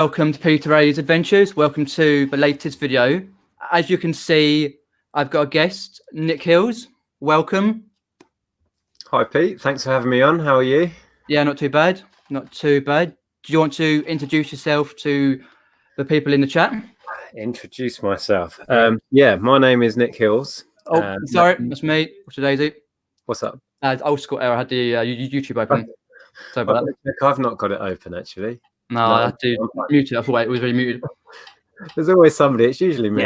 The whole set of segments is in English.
Welcome to Peter Ray's Adventures. Welcome to the latest video. As you can see, I've got a guest, Nic Hills. Welcome. Hi, Pete. Thanks for having me on. How are you? Yeah, not too bad. Not too bad. Do you want to introduce yourself to the people in the chat? Introduce myself. Yeah, my name is Nic Hills. Oh, sorry, that's me. What's Daisy? What's up? Old school error. I had the YouTube open. Sorry about that. I've not got it open, actually. No, I had to mute it. I thought it was really muted. There's always somebody. It's usually me.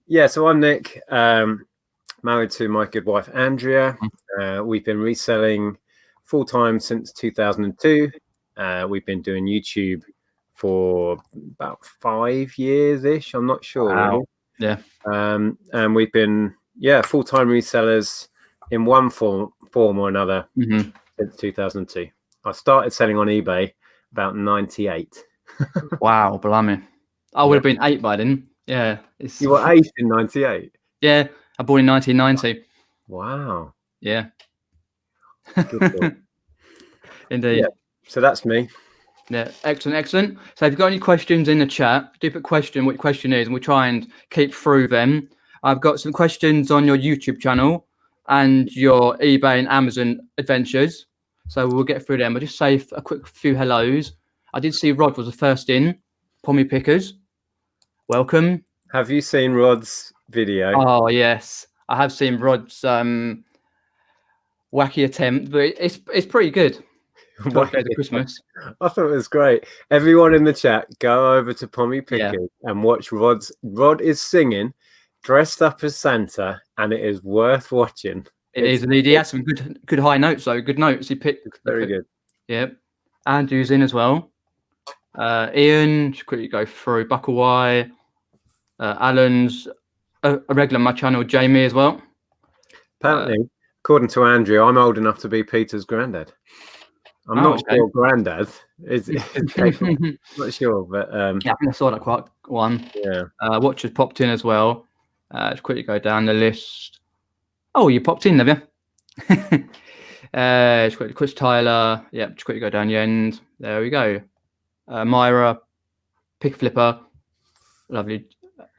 Yeah. So I'm Nic, married to my good wife, Andrea. We've been reselling full-time since 2002. We've been doing YouTube for about 5 years-ish. I'm not sure. Wow. Really. Yeah. And we've been, full-time resellers in one form or another since 2002. I started selling on eBay about 98. Wow, blimey. I would have been 8 by then. Yeah. You were 8 in 98? Yeah, I born in 1990. Wow. Yeah. Good. Indeed. Yeah. So that's me. Yeah, excellent. So if you've got any questions in the chat, do put what your question is, and we'll try and keep through them. I've got some questions on your YouTube channel and your eBay and Amazon adventures. So we'll get through them. I'll just say a quick few hellos. I did see Rod was the first in. Pommy Pickers. Welcome. Have you seen Rod's video? Oh, yes. I have seen Rod's wacky attempt, but it's pretty good. Christmas. I thought it was great. Everyone in the chat, go over to Pommy Pickers and watch Rod is singing, dressed up as Santa, and it is worth watching. It is, and he has some good high notes, though. Good notes. He picked. Very good. Yep. Andrew's in as well. Ian, just quickly go through. Buckleway. Alan's a regular on my channel. Jamie as well. Apparently, according to Andrew, I'm old enough to be Peter's granddad. I'm not sure granddad is not sure, but yeah, I think I saw that quite one. Yeah. Watchers popped in as well. Just quickly go down the list. Oh, you popped in, have you? Just quickly, Chris Tyler. Yeah, just quickly go down the end. There we go. Myra, Pick Flipper, lovely,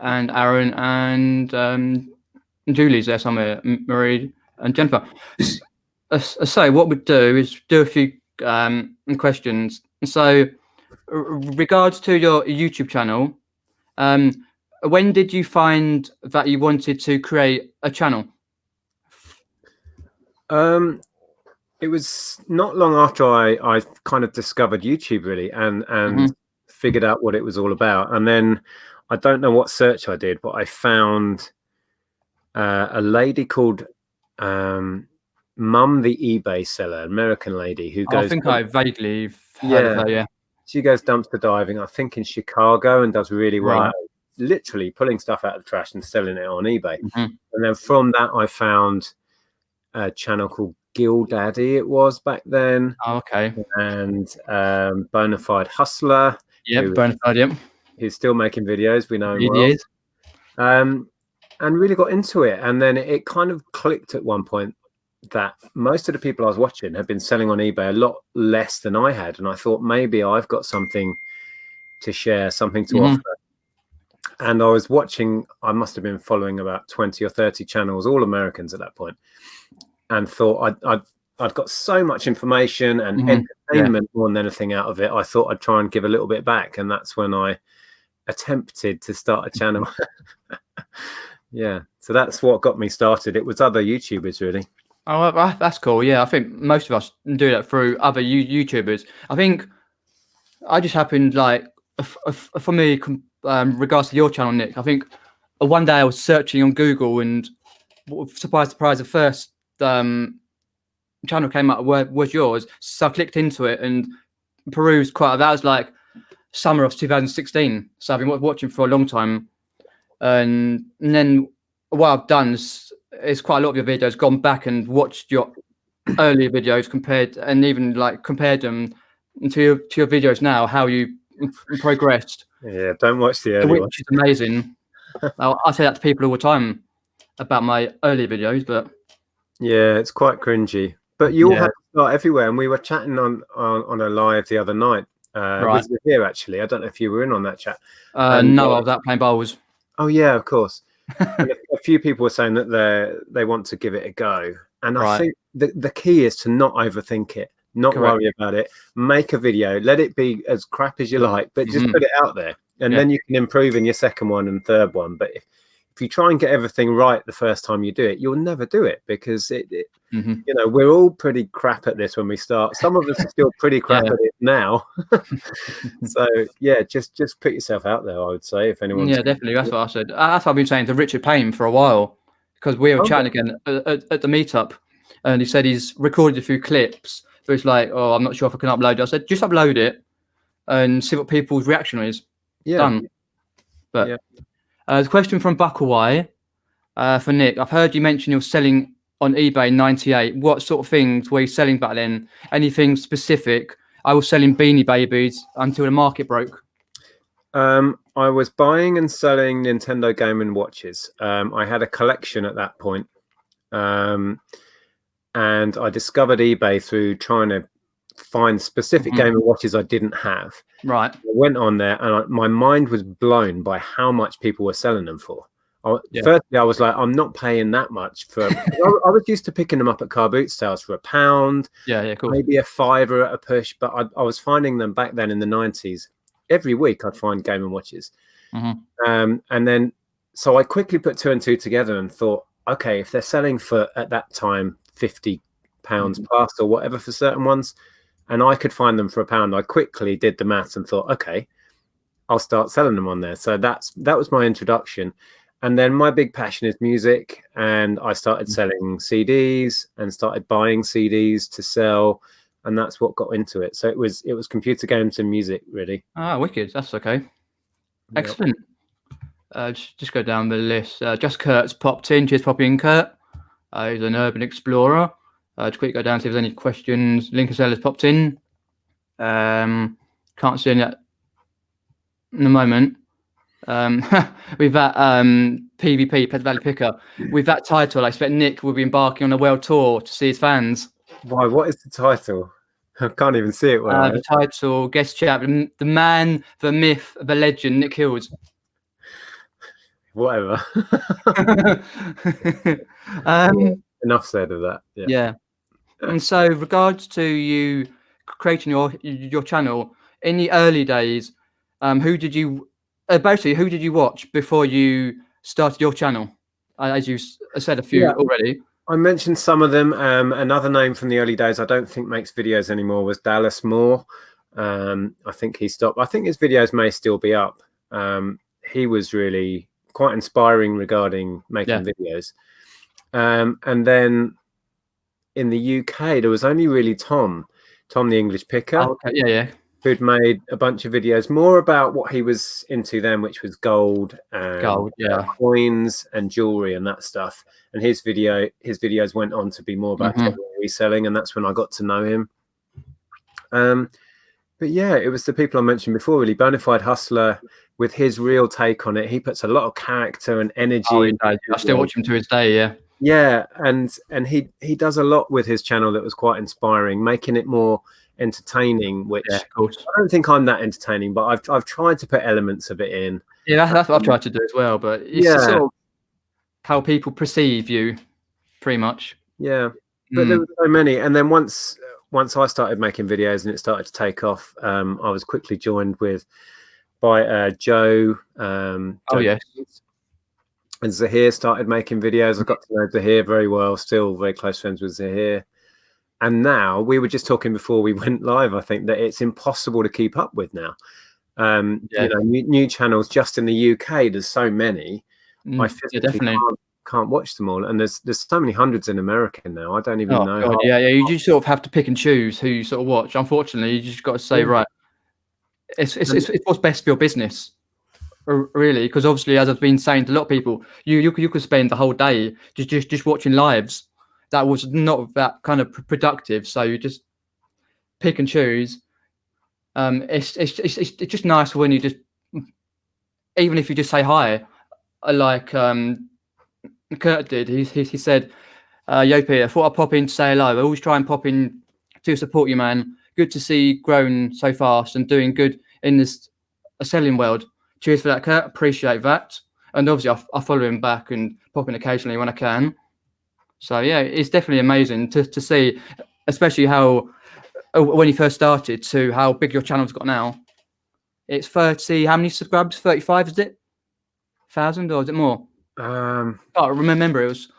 and Aaron and Julie's there somewhere. Marie and Jennifer. So what we'd do is do a few questions. So, regards to your YouTube channel, when did you find that you wanted to create a channel? It was not long after I kind of discovered YouTube, really, and figured out what it was all about. And then I don't know what search I did, but I found a lady called Mum the eBay seller, American lady who goes. I think I vaguely heard of her, yeah. She goes dumpster diving, I think in Chicago, and does really well, literally pulling stuff out of the trash and selling it on eBay. And then from that, I found a channel called GilDaddy, it was back then. Oh, okay. And Bonafide Hustler. Yeah, Bonafide, yeah. He's still making videos, we know him He well. is. And really got into it. And then it kind of clicked at one point that most of the people I was watching had been selling on eBay a lot less than I had. And I thought maybe I've got something to share, something to offer. And I was watching, I must have been following about 20 or 30 channels, all Americans at that point, and thought I'd got so much information and entertainment more than anything out of it. I thought I'd try and give a little bit back. And that's when I attempted to start a channel. Yeah. So that's what got me started. It was other YouTubers, really. Oh, that's cool. Yeah, I think most of us do that through other YouTubers. I think I just happened, like, for me, regards to your channel, Nic, I think one day I was searching on Google and surprise, the first channel came up was yours. So I clicked into it and perused that was like summer of 2016. So I've been watching for a long time. And then what I've done is quite a lot of your videos gone back and watched your earlier videos compared them to your videos now, how you progressed. Yeah, don't watch the early ones. Which is amazing. I say that to people all the time about my earlier videos, but yeah, it's quite cringy. But you all have to start everywhere. And we were chatting on a live the other night with Right. Zahir, actually. I don't know if you were in on that chat. No, I was out playing bowls. Oh yeah, of course. And a few people were saying that they want to give it a go, and I Right. think the key is to not overthink it, not Correct. worry about it. Make a video, let it be as crap as you like, but just put it out there, and then you can improve in your second one and third one. But if you try and get everything right the first time you do it, you'll never do it, because you know, we're all pretty crap at this when we start. Some of us are still pretty crap at it now. So yeah, just put yourself out there, I would say, if anyone's... Yeah, definitely. That's what I said. That's what I've been saying to Richard Payne for a while, because we were chatting again at the meetup, and he said he's recorded a few clips, but it's like, oh, I'm not sure if I can upload it. I said, just upload it and see what people's reaction is. Yeah. Done. But there's a question from Buckaway for Nick. I've heard you mention you're selling on eBay in '98. What sort of things were you selling back then? Anything specific? I was selling Beanie Babies until the market broke. I was buying and selling Nintendo Game & Watches. I had a collection at that point. And I discovered eBay through trying to find specific Game & Watches I didn't have. Right. I went on there, and my mind was blown by how much people were selling them for. Firstly, I was like, I'm not paying that much for... I was used to picking them up at car boot sales for £1. Yeah, cool. Maybe a £5 at a push, but I was finding them back then in the 90s. Every week I'd find Game & Watches. And then, so I quickly put 2 and 2 together and thought, okay, if they're selling for, at that time, £50 plus or whatever for certain ones, and I could find them for £1, I quickly did the maths and thought, okay, I'll start selling them on there. So that was my introduction. And then my big passion is music, and I started selling CDs and started buying CDs to sell, and that's what got into it. So it was computer games and music, really. Ah, wicked. That's okay. Excellent. Just go down the list. Just Kurt's popped in. Cheers, Poppy and Kurt. He's an urban explorer. Just quickly go down, see if there's any questions. Lincoln Sellers popped in. Can't see any at the moment. With that PvP, Pet Valley Picker, with that title, I expect Nick will be embarking on a world tour to see his fans. Why? What is the title? I can't even see it. The title, guest chat, the man, the myth, the legend, Nic Hills. Whatever. Enough said of that. Yeah. And so, regards to you creating your channel in the early days, who did you watch before you started your channel? As you said a few already. I mentioned some of them. Another name from the early days I don't think makes videos anymore was Dallas Moore. I think he stopped. I think his videos may still be up. He was really quite inspiring regarding making videos. And then in the UK, there was only really Tom the English Picker. Oh, okay. Who'd made a bunch of videos more about what he was into then, which was gold and coins and jewelry and that stuff. And his videos went on to be more about reselling, and that's when I got to know him. But yeah, it was the people I mentioned before, really. Bonafide Hustler, with his real take on it. He puts a lot of character and energy. I still watch him to this day, Yeah, and he does a lot with his channel that was quite inspiring, making it more entertaining, which I don't think I'm that entertaining, but I've tried to put elements of it in. Yeah, that's what I've tried to do as well, but it's sort of how people perceive you, pretty much. Yeah, but there were so many, and then once I started making videos and it started to take off, I was quickly joined by Joe. And Zahir started making videos. I got to know Zahir very well, still very close friends with Zahir. And now, we were just talking before we went live, I think, that it's impossible to keep up with now. You know, new channels just in the UK, there's so many. I physically can't watch them all. And there's so many hundreds in America now. I don't even know. God, you just sort of have to pick and choose who you sort of watch. Unfortunately, you just got to say, right, it's what's best for your business. Really, because obviously, as I've been saying to a lot of people, you could spend the whole day just watching lives. That was not that kind of productive. So you just pick and choose. It's just nice when you just, even if you just say hi, like Kurt did. He said, "Yo, Peter, I thought I'd pop in to say hello. I always try and pop in to support you, man. good to see grown so fast and doing good in this selling world. Cheers for that, Kurt. Appreciate that. And obviously, I follow him back and pop in occasionally when I can. So yeah, it's definitely amazing to see, especially how when you first started to how big your channel's got now. It's 30. How many subscribers? 35, is it? 1,000 or is it more? I can't remember. It was.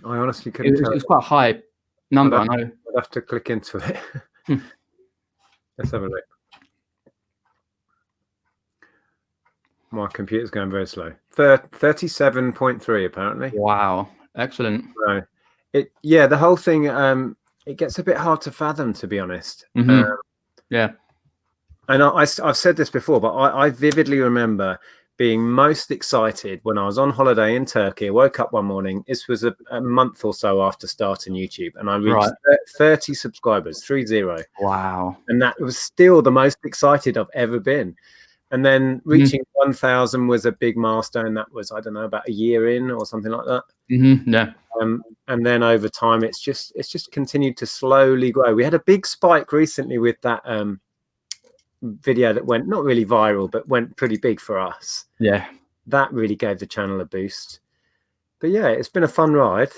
I honestly couldn't tell. It was quite a high number. I know. I'd have to click into it. Let's have a look. My computer's going very slow. 37.3 apparently. Wow, excellent. So the whole thing. It gets a bit hard to fathom, to be honest. Yeah. And I've said this before, but I vividly remember being most excited when I was on holiday in Turkey. I woke up one morning. This was a month or so after starting YouTube, and I reached 30 subscribers, 30. Wow. And that was still the most excited I've ever been. And then reaching 1,000 was a big milestone. That was, I don't know, about a year in or something like that. Yeah. And then over time, it's just continued to slowly grow. We had a big spike recently with that video that went not really viral, but went pretty big for us. Yeah. That really gave the channel a boost. But yeah, it's been a fun ride.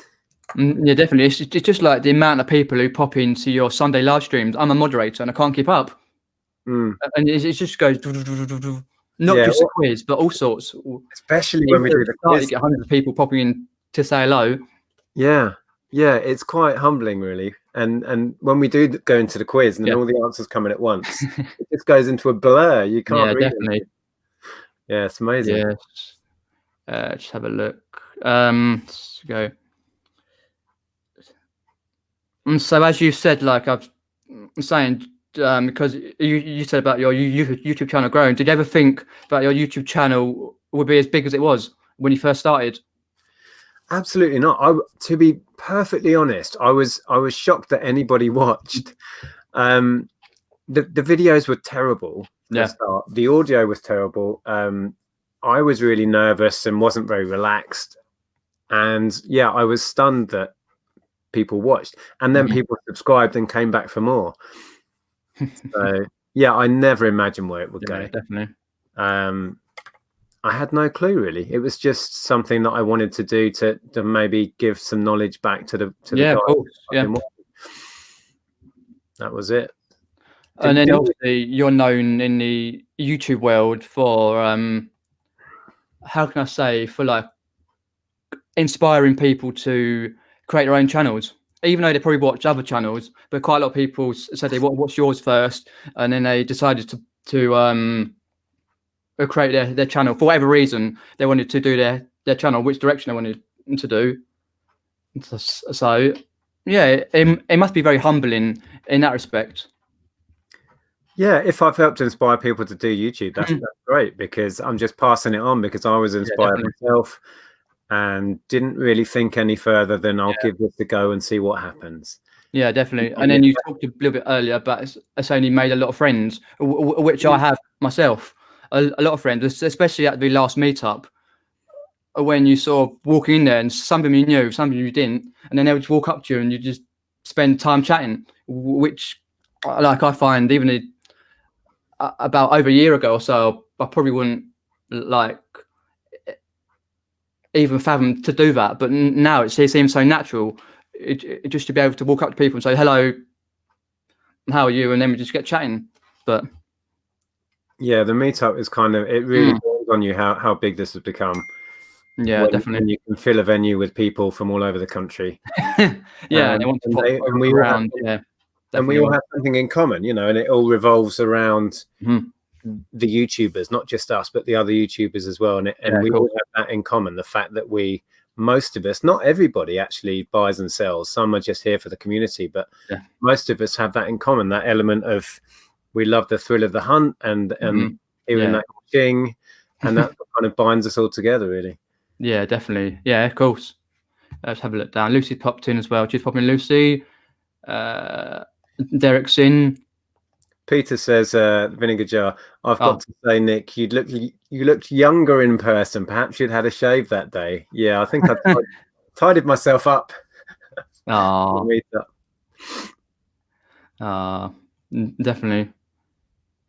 Yeah, definitely. It's just like the amount of people who pop into your Sunday live streams. I'm a moderator and I can't keep up. And it just goes, not just a quiz, but all sorts. Especially when we do the quiz. You get hundreds of people popping in to say hello. Yeah, it's quite humbling, really. And when we do go into the quiz and all the answers come in at once, it just goes into a blur. You can't read definitely. It. Yeah, it's amazing. Yes. Just have a look. Let's go. And so, as you said, like I'm saying, because you said about your YouTube channel growing, did you ever think that your YouTube channel would be as big as it was when you first started? Absolutely not. To be perfectly honest, I was shocked that anybody watched. The videos were terrible. The audio was terrible. I was really nervous and wasn't very relaxed. And yeah, I was stunned that people watched, and then people subscribed and came back for more. So yeah, I never imagined where it would go. Definitely. I had no clue, really. It was just something that I wanted to do to maybe give some knowledge back to the guys. Of course. Yeah. That was it. And then obviously you're known in the YouTube world for how can I say, for like inspiring people to create their own channels, even though they probably watch other channels. But quite a lot of people said they watched yours first, and then they decided to create their channel for whatever reason. They wanted to do their channel, which direction they wanted to do. So yeah, it must be very humbling in that respect. Yeah, if I've helped inspire people to do YouTube, that's great, because I'm just passing it on because I was inspired myself and didn't really think any further than I'll give this a go and see what happens. Yeah, definitely. And then you talked a little bit earlier about saying you made a lot of friends, which I have myself. A lot of friends, especially at the last meetup, when you sort of walk in there and something you knew, something you didn't, and then they would just walk up to you and you just spend time chatting, which like I find even about over a year ago or so, I probably wouldn't like even fathom to do that. But now it seems so natural, just to be able to walk up to people and say, hello, how are you? And then we just get chatting. But yeah, the meetup is kind of, it really dawns on you how big this has become. Yeah, definitely. And you can fill a venue with people from all over the country. Yeah, they want to pop around. Yeah. And we all have something in common, you know, and it all revolves around the YouTubers, not just us, but the other YouTubers as well. And we all have that in common, the fact that most of us, not everybody actually buys and sells. Some are just here for the community, but most of us have that in common, that element of we love the thrill of the hunt and hearing that ching, and that kind of binds us all together, really. Yeah, definitely. Yeah, of course. Let's have a look down. Lucy popped in as well. Just popping in, Lucy. Derek's in. Peter says, Vinegar Jar, I've got to say, Nick, you looked younger in person. Perhaps you'd had a shave that day. Yeah, I think I tidied myself up. Oh. Definitely.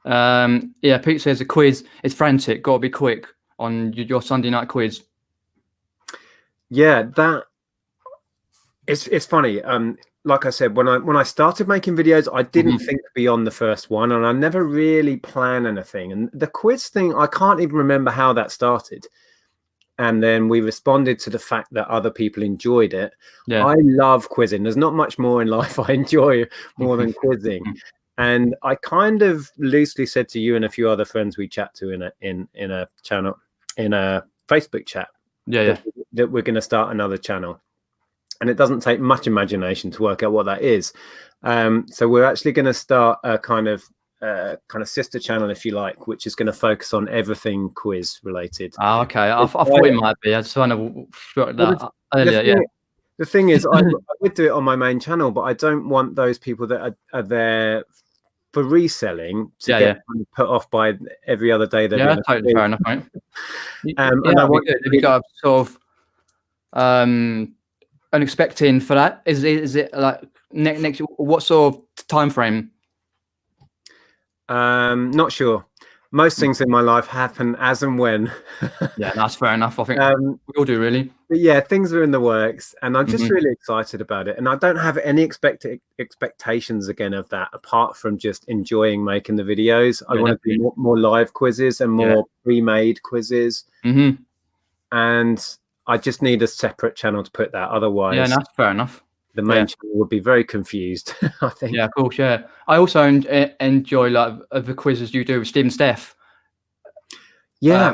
Yeah, Pete says a quiz is frantic. Got to be quick on your Sunday night quiz. Yeah, that it's funny. Like I said, when I started making videos, I didn't think beyond the first one, and I never really plan anything. And the quiz thing, I can't even remember how that started. And then we responded to the fact that other people enjoyed it. Yeah. I love quizzing. There's not much more in life I enjoy more than quizzing. And I kind of loosely said to you and a few other friends we chat to in a channel, in a Facebook chat, that we're going to start another channel. And it doesn't take much imagination to work out what that is. So we're actually going to start a kind of sister channel, if you like, which is going to focus on everything quiz related. Oh, okay. I thought it might be. I just want to short that earlier. The thing is, I would do it on my main channel, but I don't want those people that are there for reselling to get put off by every other day. Yeah, totally fair enough, right? And I want have you got sort of unexpected for that? Is it like next? What sort of time frame? Not sure. Most things in my life happen as and when. Yeah, that's fair enough. I think we all do, really. But yeah, things are in the works, and I'm just really excited about it. And I don't have any expectations again of that, apart from just enjoying making the videos. I want to do more live quizzes and more pre-made quizzes. And I just need a separate channel to put that. Otherwise, that's fair enough. The main channel would be very confused, I think. Yeah, of course, yeah. I also enjoy like the quizzes you do with Steve and Steph. Yeah,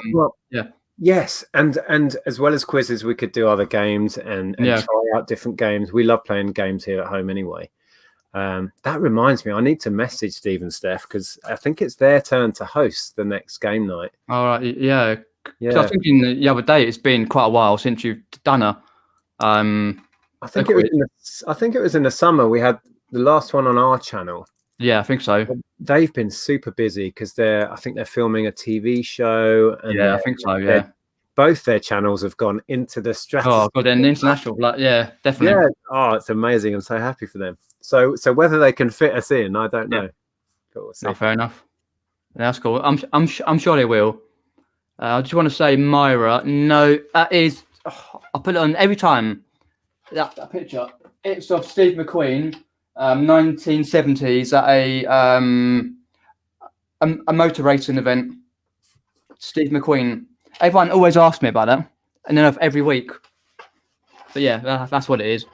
yes, and as well as quizzes, we could do other games and try out different games. We love playing games here at home anyway. That reminds me, I need to message Steve and Steph because I think it's their turn to host the next game night. All right, yeah. I was thinking the other day, it's been quite a while since you've done a. I think it was in the summer. We had the last one on our channel. Yeah, I think so. They've been super busy because I think they're filming a TV show. And I think so. Yeah, both their channels have gone into the stratosphere. Oh god, they're international. Like, yeah, definitely. Yeah. Oh, it's amazing. I'm so happy for them. So whether they can fit us in, I don't know. But we'll see. Oh, fair enough. That's cool. I'm sure they will. I just want to say, Myra. No, that is. I put it on every time. That picture. It's of Steve McQueen, 1970s at a motor racing event. Steve McQueen. Everyone always asks me about that, and then every week. But yeah, that's what it is.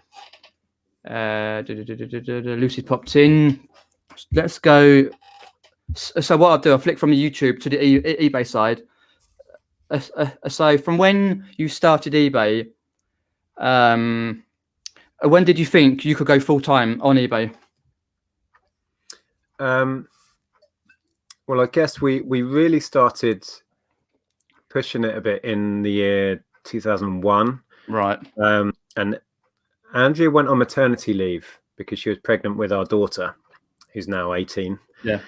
Lucy popped in. Let's go. So what I'll do, I'll flick from the YouTube to the eBay side. So from when you started eBay, when did you think you could go full time on eBay? Well, I guess we really started pushing it a bit in the year 2001. Right. And Andrea went on maternity leave because she was pregnant with our daughter, who's now 18. Yeah.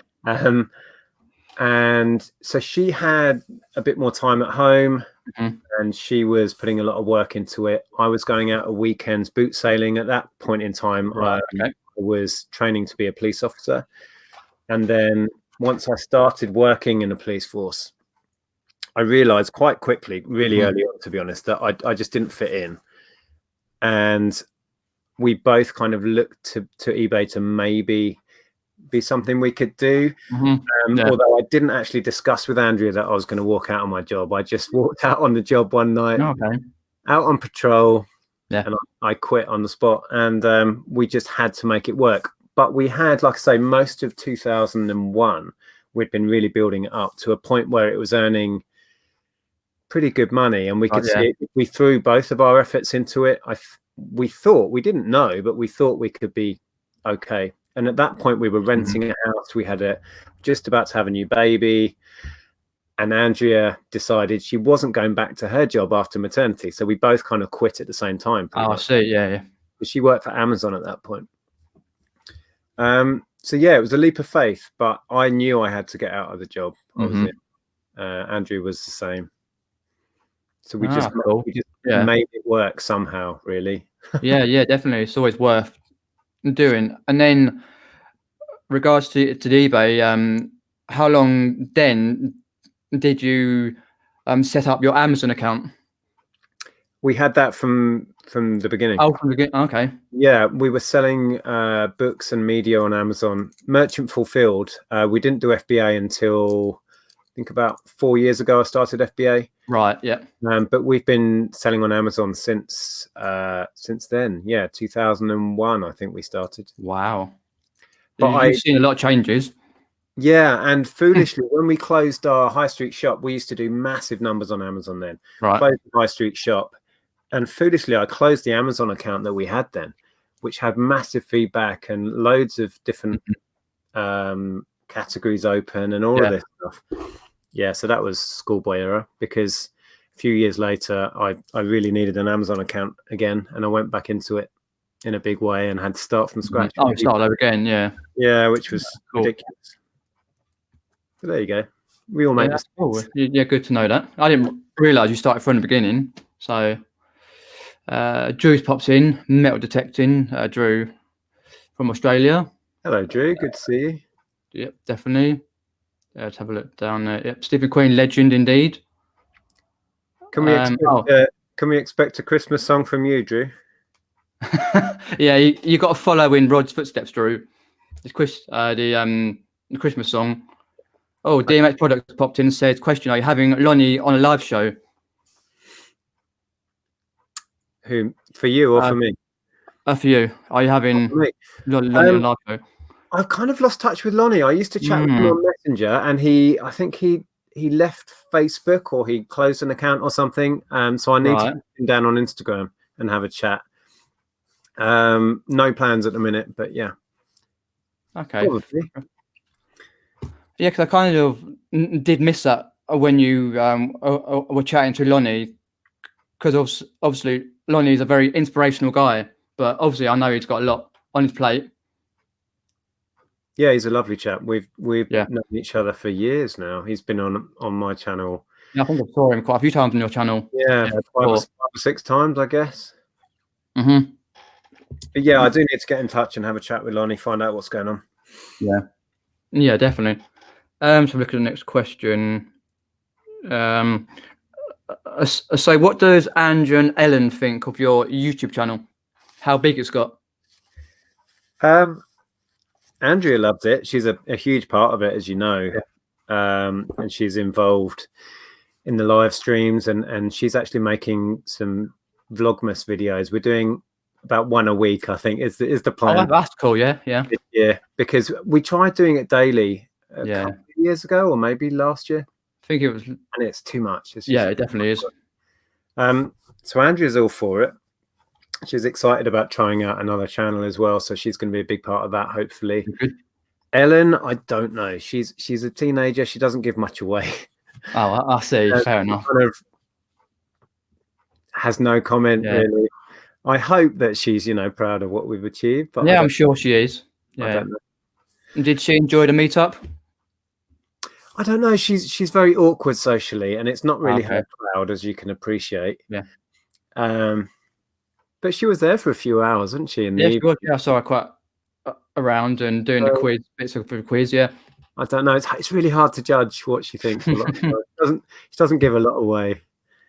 And so she had a bit more time at home, and she was putting a lot of work into it. I was going out at weekends boot sailing at that point in time. Right, I was training to be a police officer. And then once I started working in a police force, I realized quite quickly, really early on, to be honest, that I just didn't fit in. And we both kind of looked to eBay to maybe be something we could do. Although I didn't actually discuss with Andrea that I was going to walk out on my job. I just walked out on the job one night, out on patrol, and I quit on the spot. And we just had to make it work. But we had, like I say, most of 2001, we'd been really building it up to a point where it was earning pretty good money, and we could see it. We threw both of our efforts into it. We thought, we didn't know, but we thought we could be okay. And at that point, we were renting a house. We had just about to have a new baby. And Andrea decided she wasn't going back to her job after maternity. So we both kind of quit at the same time. I see. Yeah. She worked for Amazon at that point. So yeah, it was a leap of faith, but I knew I had to get out of the job. Andrea was the same. So we just made it work somehow, really. yeah, definitely. It's always worth doing. And then regards to the eBay, how long then did you set up your Amazon account? We had that from the beginning. Oh, from the beginning. Okay. Yeah, we were selling books and media on Amazon, merchant fulfilled. We didn't do FBA until I think about 4 years ago. I started FBA. Right. Yeah. But we've been selling on Amazon since then. Yeah, 2001, I think we started. Wow. But You've seen a lot of changes. Yeah, and foolishly, when we closed our high street shop, we used to do massive numbers on Amazon then. Right. Closed the high street shop. And foolishly, I closed the Amazon account that we had then, which had massive feedback and loads of different categories open and all of this stuff. Yeah, so that was schoolboy error, because a few years later, I really needed an Amazon account again, and I went back into it in a big way and had to start from scratch. Oh, start over again, yeah. Yeah, which was ridiculous. But there you go. We all make mistakes. Cool. Yeah, good to know that. I didn't realise you started from the beginning. So Drew's pops in, metal detecting. Drew from Australia. Hello, Drew. Good to see you. Yep, definitely. Let's have a look down there. Yep, Stephen Queen, legend indeed. Can we expect a Christmas song from you, Drew? Yeah, you got to follow in Rod's footsteps, Drew. It's the Christmas song. Oh, DMX Products popped in and said, question, are you having Lonnie on a live show? Who, for you or for me? For you. Are you having Lonnie on a live show? I've kind of lost touch with Lonnie. I used to chat with him on Messenger, and I think he left Facebook, or he closed an account or something. So I need to put him down on Instagram and have a chat. No plans at the minute, but yeah. Okay. Probably. Yeah, because I kind of did miss that when you were chatting to Lonnie, because obviously Lonnie is a very inspirational guy, but obviously I know he's got a lot on his plate. Yeah, he's a lovely chap. We've known each other for years now. He's been on my channel. Yeah, I think I saw him quite a few times on your channel. Yeah, 5 or 6 times, I guess. Mm-hmm. But yeah, I do need to get in touch and have a chat with Lonnie, find out what's going on. Yeah, definitely. So look at the next question. So what does Andrew and Ellen think of your YouTube channel? How big it's got? Andrea loves it. She's a huge part of it, as you know. And she's involved in the live streams, and she's actually making some Vlogmas videos. We're doing about 1 a week, I think, is the plan. Oh, that's cool. Yeah, because we tried doing it daily a couple of years ago, or maybe last year. I think it was, and it's too much. It definitely is. So Andrea's all for it. She's excited about trying out another channel as well, so she's going to be a big part of that, hopefully. Ellen, I don't know. She's a teenager. She doesn't give much away. Oh, I see. Fair enough. Kind of has no comment really. I hope that she's, proud of what we've achieved. But yeah, I'm sure she is. I don't know. Did she enjoy the meetup? I don't know. She's very awkward socially, and it's not really her crowd, as you can appreciate. Yeah. But she was there for a few hours, wasn't she? She was. Yeah, I saw her quite around and doing the bits of the quiz. Yeah. I don't know. It's really hard to judge what she thinks. She doesn't give a lot away.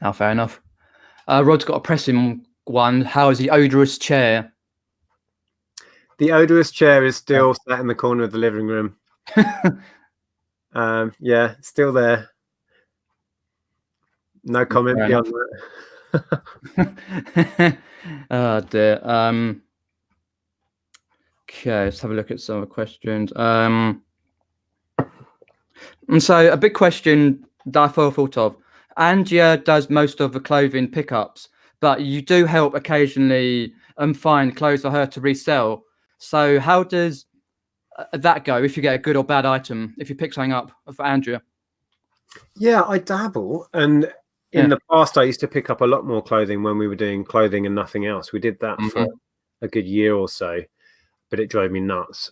Oh, fair enough. Rod's got a pressing one. How is the odorous chair? The odorous chair is still sat in the corner of the living room. Yeah, still there. No comment beyond that. Oh dear. Okay, let's have a look at some questions. And so a big question that I thought of. Angia does most of the clothing pickups, but you do help occasionally find clothes for her to resell. So how does that go if you get a good or bad item, if you pick something up for Andrea? Yeah, I dabble. And in the past, I used to pick up a lot more clothing when we were doing clothing and nothing else. We did that for a good year or so, but it drove me nuts.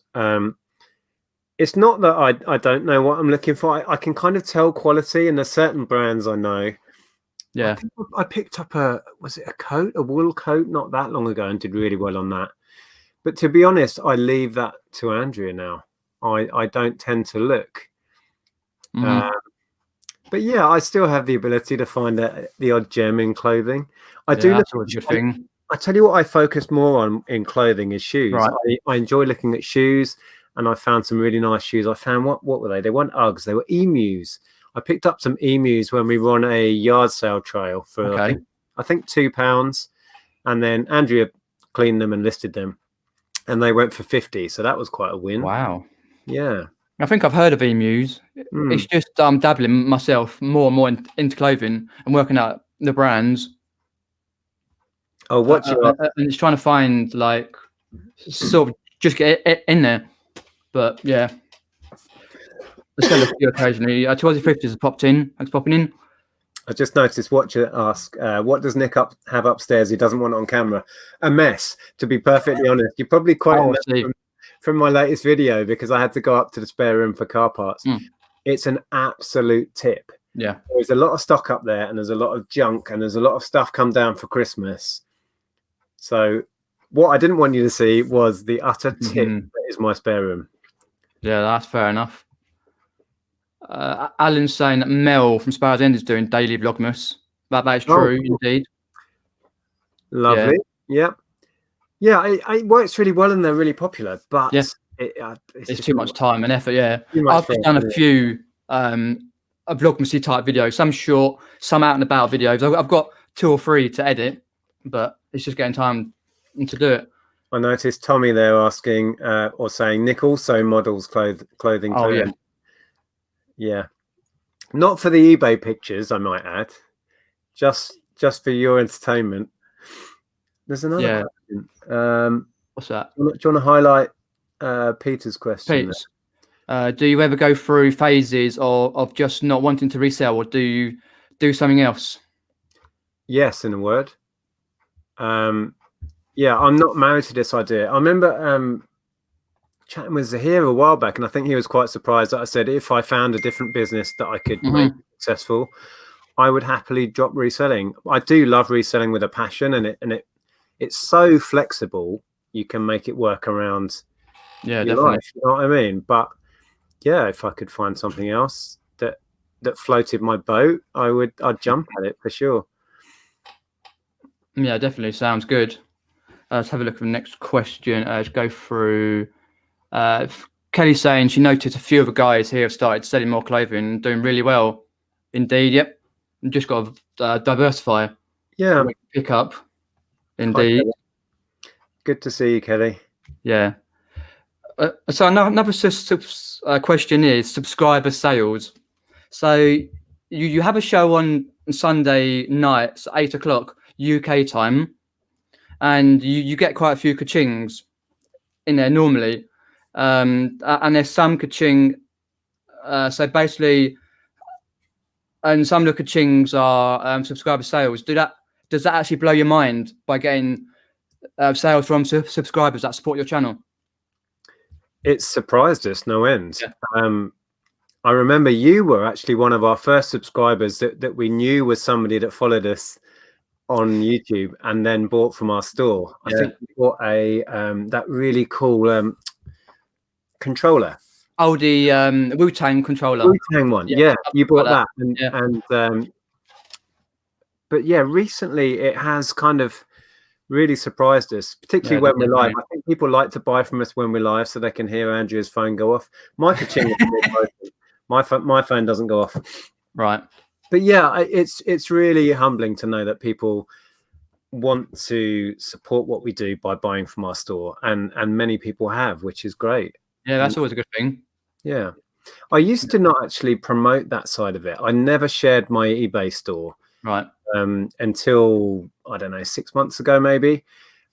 It's not that I don't know what I'm looking for. I can kind of tell quality, and there's certain brands I know. Yeah. I picked up a wool coat not that long ago and did really well on that. But to be honest, I leave that to Andrea now. I don't tend to look. Mhm. But yeah, I still have the ability to find the odd gem in clothing. I do Yeah, look that's always a good thing. I tell you what I focus more on in clothing is shoes. Right. I enjoy looking at shoes, and I found some really nice shoes. I found what were they? They weren't Uggs, they were emus. I picked up some emus when we were on a yard sale trail for Okay. I think £2, and then Andrea cleaned them and listed them, and they went for 50. So that was quite a win. Wow. Yeah. I think I've heard of emus. Mm. It's just dabbling myself more and more into clothing and working out the brands. Oh, what's your And it's trying to find like sort of just get it in there. But yeah, I sell a few occasionally. 2050s has popped in. It's popping in. I just noticed Watcher ask, what does Nick have upstairs he doesn't want on camera? A mess, to be perfectly honest. You're probably quite from my latest video because I had to go up to the spare room for car parts. It's an absolute tip. Yeah. There's a lot of stock up there, and there's a lot of junk, and there's a lot of stuff come down for Christmas. So what I didn't want you to see was the utter tip that is my spare room. Yeah, that's fair enough. Alan's saying that Mel from Sparrow's End is doing daily Vlogmas. That is true, indeed. Lovely. Yeah. It works really well, and they're really popular. But it's too much time and effort. Yeah, I've just done a few Vlogmasy type videos. Some short, some out and about videos. I've got 2 or 3 to edit, but it's just getting time to do it. I noticed Tommy there asking or saying Nick also models clothing. Oh yeah. Yeah, not for the eBay pictures, I might add, just for your entertainment. There's another question. What's that? Do you want to highlight Peter's question? Pete, do you ever go through phases of just not wanting to resell, or do you do something else? Yes, in a word. Yeah, I'm not married to this idea. I remember chatting with Zahir a while back, and I think he was quite surprised that I said if I found a different business that I could make successful, I would happily drop reselling. I do love reselling with a passion, and it's so flexible. You can make it work around your life, you know what I mean? But yeah, if I could find something else that floated my boat, I'd jump at it for sure. Yeah, definitely sounds good. Let's have a look at the next question. Let's go through. Kelly's saying she noticed a few of the guys here have started selling more clothing and doing really well. Indeed, yep. You just got to diversify. Yeah. Pick up. Indeed. Good to see you, Kelly. Yeah. So another question is subscriber sales. So you have a show on Sunday nights, 8 o'clock UK time, and you get quite a few ka-chings in there normally. And there's some ka-ching. So basically, and some of the ka-chings are subscriber sales. Does that actually blow your mind by getting sales from subscribers that support your channel? It's surprised us no end. Yeah. I remember you were actually one of our first subscribers that we knew was somebody that followed us on YouTube and then bought from our store. I think we bought a that really cool controller. Oh, the Wu-Tang controller. Wu-Tang one. Yeah, you bought that. And but yeah, recently it has kind of really surprised us, particularly when we're live. I think people like to buy from us when we're live so they can hear Andrea's phone go off. My phone doesn't go off. Right. But yeah, it's really humbling to know that people want to support what we do by buying from our store, and many people have, which is great. Yeah, that's always a good thing. Yeah. I used to not actually promote that side of it. I never shared my eBay store. Right. Until, I don't know, 6 months ago, maybe.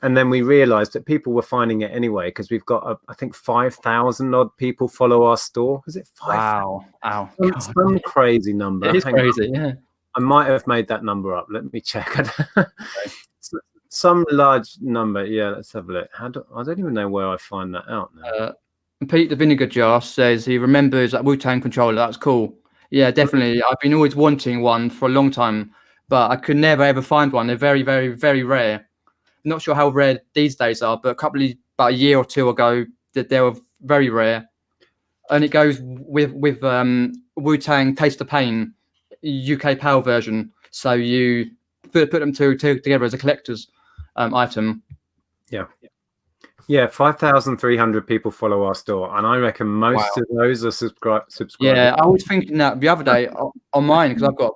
And then we realized that people were finding it anyway, because we've got, I think, 5,000 odd people follow our store. Is it 5,000? Wow. Some crazy number. It is crazy, yeah. I might have made that number up. Let me check. Some large number. Yeah, let's have a look. I don't even know where I find that out now. Pete the Vinegar Jar says he remembers that Wu-Tang controller. That's cool. Yeah, definitely. I've been always wanting one for a long time, but I could never ever find one. They're very, very, very rare. I'm not sure how rare these days are, but about a year or two ago, that they were very rare. and it goes with Wu-Tang Taste of Pain UK PAL version. So you put them two together as a collector's item. Yeah, 5,300 people follow our store, and I reckon most of those are subscribers. Yeah, I was thinking that the other day on mine, because I've got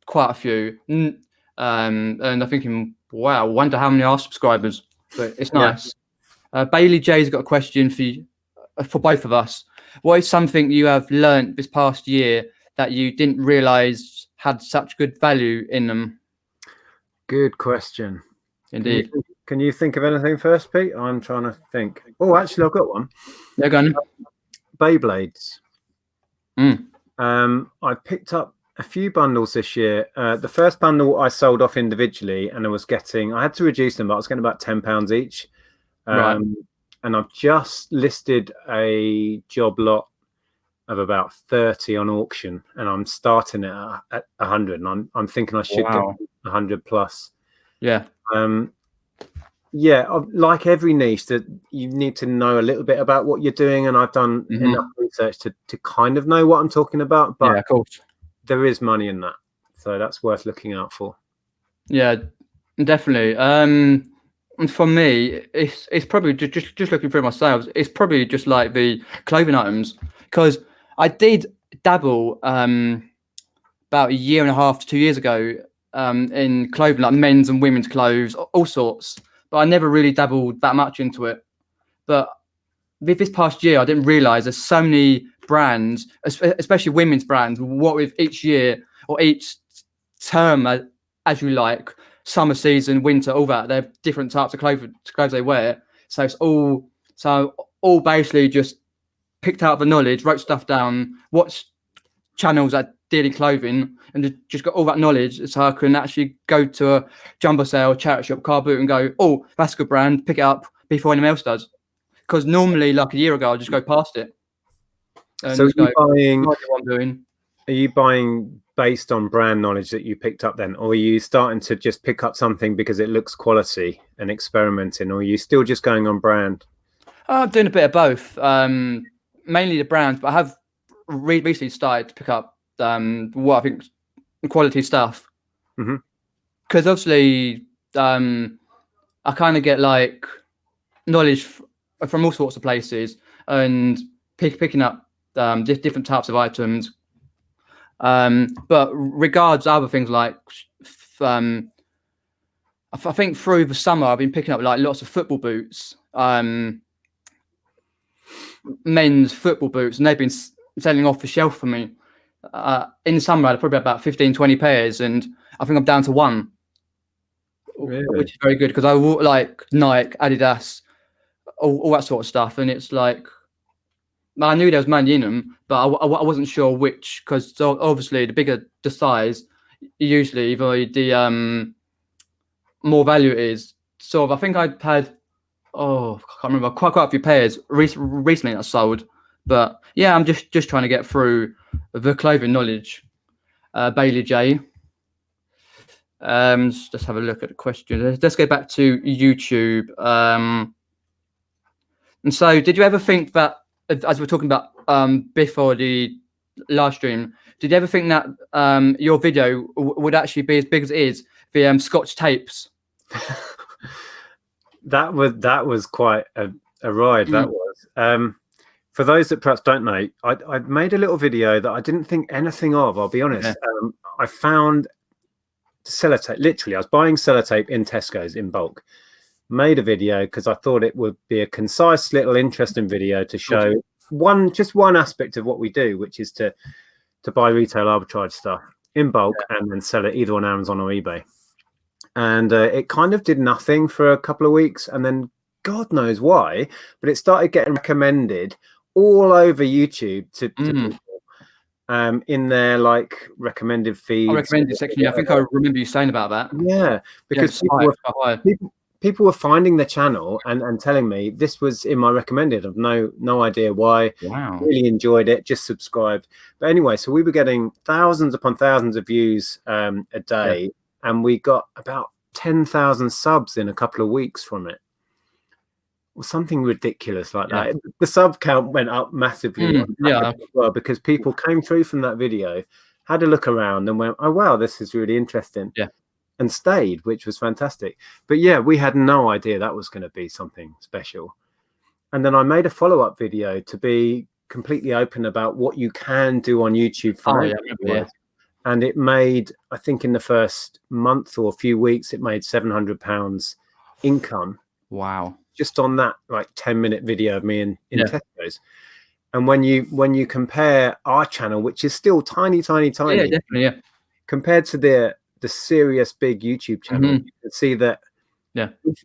quite a few, and I'm thinking, wow, I wonder how many are subscribers. But it's nice. Bailey J's got a question for both of us. What is something you have learnt this past year that you didn't realise had such good value in them? Good question. Indeed. Can you think of anything first, Pete? I'm trying to think. Oh, actually, I've got one. They're gone. Beyblades. Mm. I picked up a few bundles this year. The first bundle I sold off individually, and I had to reduce them, but I was getting about £10 each. Right. And I've just listed a job lot of about 30 on auction, and I'm starting it at 100, and I'm thinking I should get 100 plus. Yeah. Yeah, like every niche, that you need to know a little bit about what you're doing, and I've done enough research to kind of know what I'm talking about. But yeah, of course, there is money in that, so that's worth looking out for. Yeah, definitely. And for me, it's probably just looking through my sales. It's probably just like the clothing items, because I did dabble about a year and a half to 2 years ago in clothing, like men's and women's clothes, all sorts. But I never really dabbled that much into it. But with this past year, I didn't realize there's so many brands, especially women's brands, what with each year or each term, as you like, summer season, winter, all that. They have different types of clothes they wear. So it's all basically just picked out the knowledge, wrote stuff down, watched channels that deal in clothing, and just got all that knowledge, so I can actually go to a jumbo sale, charity shop, car boot, and go, oh, that's a good brand, pick it up before anyone else does. Because normally, like a year ago, I'd just go past it. So are you buying based on brand knowledge that you picked up then, or are you starting to just pick up something because it looks quality and experimenting, or are you still just going on brand? I'm doing a bit of both. Mainly the brands, but I have recently started to pick up what I think quality stuff. Because obviously, I kind of get like knowledge from all sorts of places, and picking up different types of items. But regards other things like, I think through the summer I've been picking up like lots of football boots, men's football boots, and they've been selling off the shelf for me. In the summer I had probably about 15-20 pairs, and I think I'm down to one. Really? Which is very good, because I like Nike, Adidas, all that sort of stuff, and it's like, I knew there was money in them, but I wasn't sure which, because obviously the bigger the size, usually the more value it is. So I think I had, I can't remember, quite a few pairs recently that sold. But yeah, I'm just trying to get through the clothing knowledge. Bailey J. Let's have a look at the question. Let's go back to YouTube. And so, did you ever think that, as we're talking about before the live stream, did you ever think that your video would actually be as big as it is, the Scotch tapes? That was quite a ride. That was. For those that perhaps don't know, I made a little video that I didn't think anything of, I'll be honest. Yeah. I found sellotape. Literally, I was buying sellotape in Tesco's in bulk. Made a video because I thought it would be a concise, little interesting video to show just one aspect of what we do, which is to buy retail arbitrage stuff in bulk and then sell it either on Amazon or eBay. And it kind of did nothing for a couple of weeks, and then God knows why, but it started getting recommended all over YouTube to people in their like recommended feeds. Recommended section. Yeah, I think I remember you saying about that. Yeah, because people were finding the channel and telling me this was in my recommended. I've no idea why. Wow. Really enjoyed it, just subscribed. But anyway, so we were getting thousands upon thousands of views a day, and we got about 10,000 subs in a couple of weeks from it. or something ridiculous like that. The sub count went up massively on yeah. as well, because people came through from that video, had a look around and went, oh wow, this is really interesting. Yeah. And stayed, which was fantastic. But yeah, we had no idea that was going to be something special. And then I made a follow-up video to be completely open about what you can do on YouTube financially. And it made, I think in the first month or a few weeks, it made £700 income. Wow. Just on that like 10-minute video of me in Tesco's. And when you compare our channel, which is still tiny, yeah, definitely, compared to the serious big YouTube channel, you can see that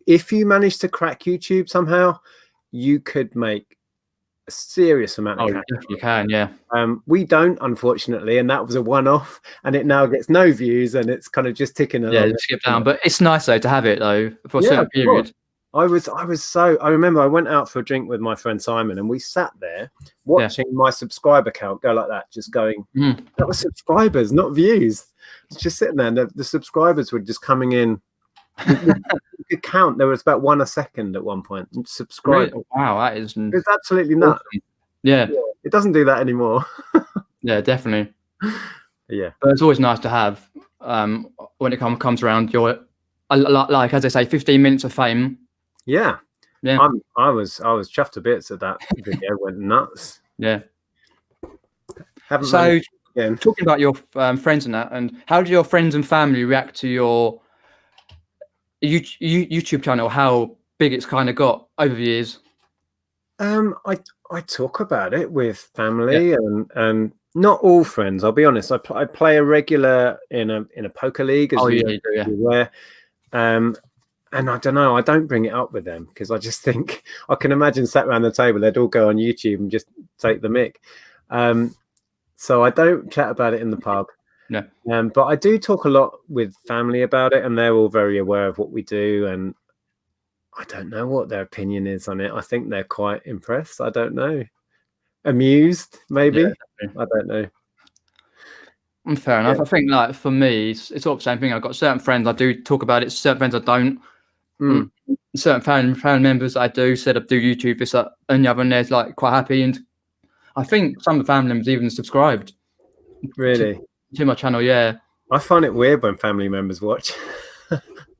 if you manage to crack YouTube somehow, you could make a serious amount of cash. You can, we don't, unfortunately, and that was a one-off, and it now gets no views, and it's kind of just ticking along. Yeah, skip down. But it's nice though to have it though for a certain period. I remember I went out for a drink with my friend Simon, and we sat there watching my subscriber count go like that, just going, that was subscribers, not views. It's just sitting there, and the subscribers were just coming in. You could count, there was about 1 a second at one point. Subscribe. Really? Wow, it's absolutely nuts. Yeah. It doesn't do that anymore. Yeah, definitely. Yeah. But it's always nice to have when it comes around your like as they say, 15 minutes of fame. Yeah. Yeah. I was chuffed to bits at that video. Went nuts. Yeah. So talking about your friends and that, and how do your friends and family react to your YouTube channel? How big it's kind of got over the years? I talk about it with family and not all friends. I'll be honest. I play a regular in a poker league. As you do, aware. And I don't know, I don't bring it up with them because I just think, I can imagine sat around the table, they'd all go on YouTube and just take the mic. So I don't chat about it in the pub. No. But I do talk a lot with family about it, and they're all very aware of what we do. And I don't know what their opinion is on it. I think they're quite impressed. I don't know. Amused, maybe. Yeah, I don't know. Fair enough. I think like for me, it's sort of the same thing. I've got certain friends I do talk about it, certain friends I don't. Certain family members I do set up do YouTube, this and the other, and they're like quite happy. And I think some of the family members even subscribed. Really? To my channel, yeah. I find it weird when family members watch.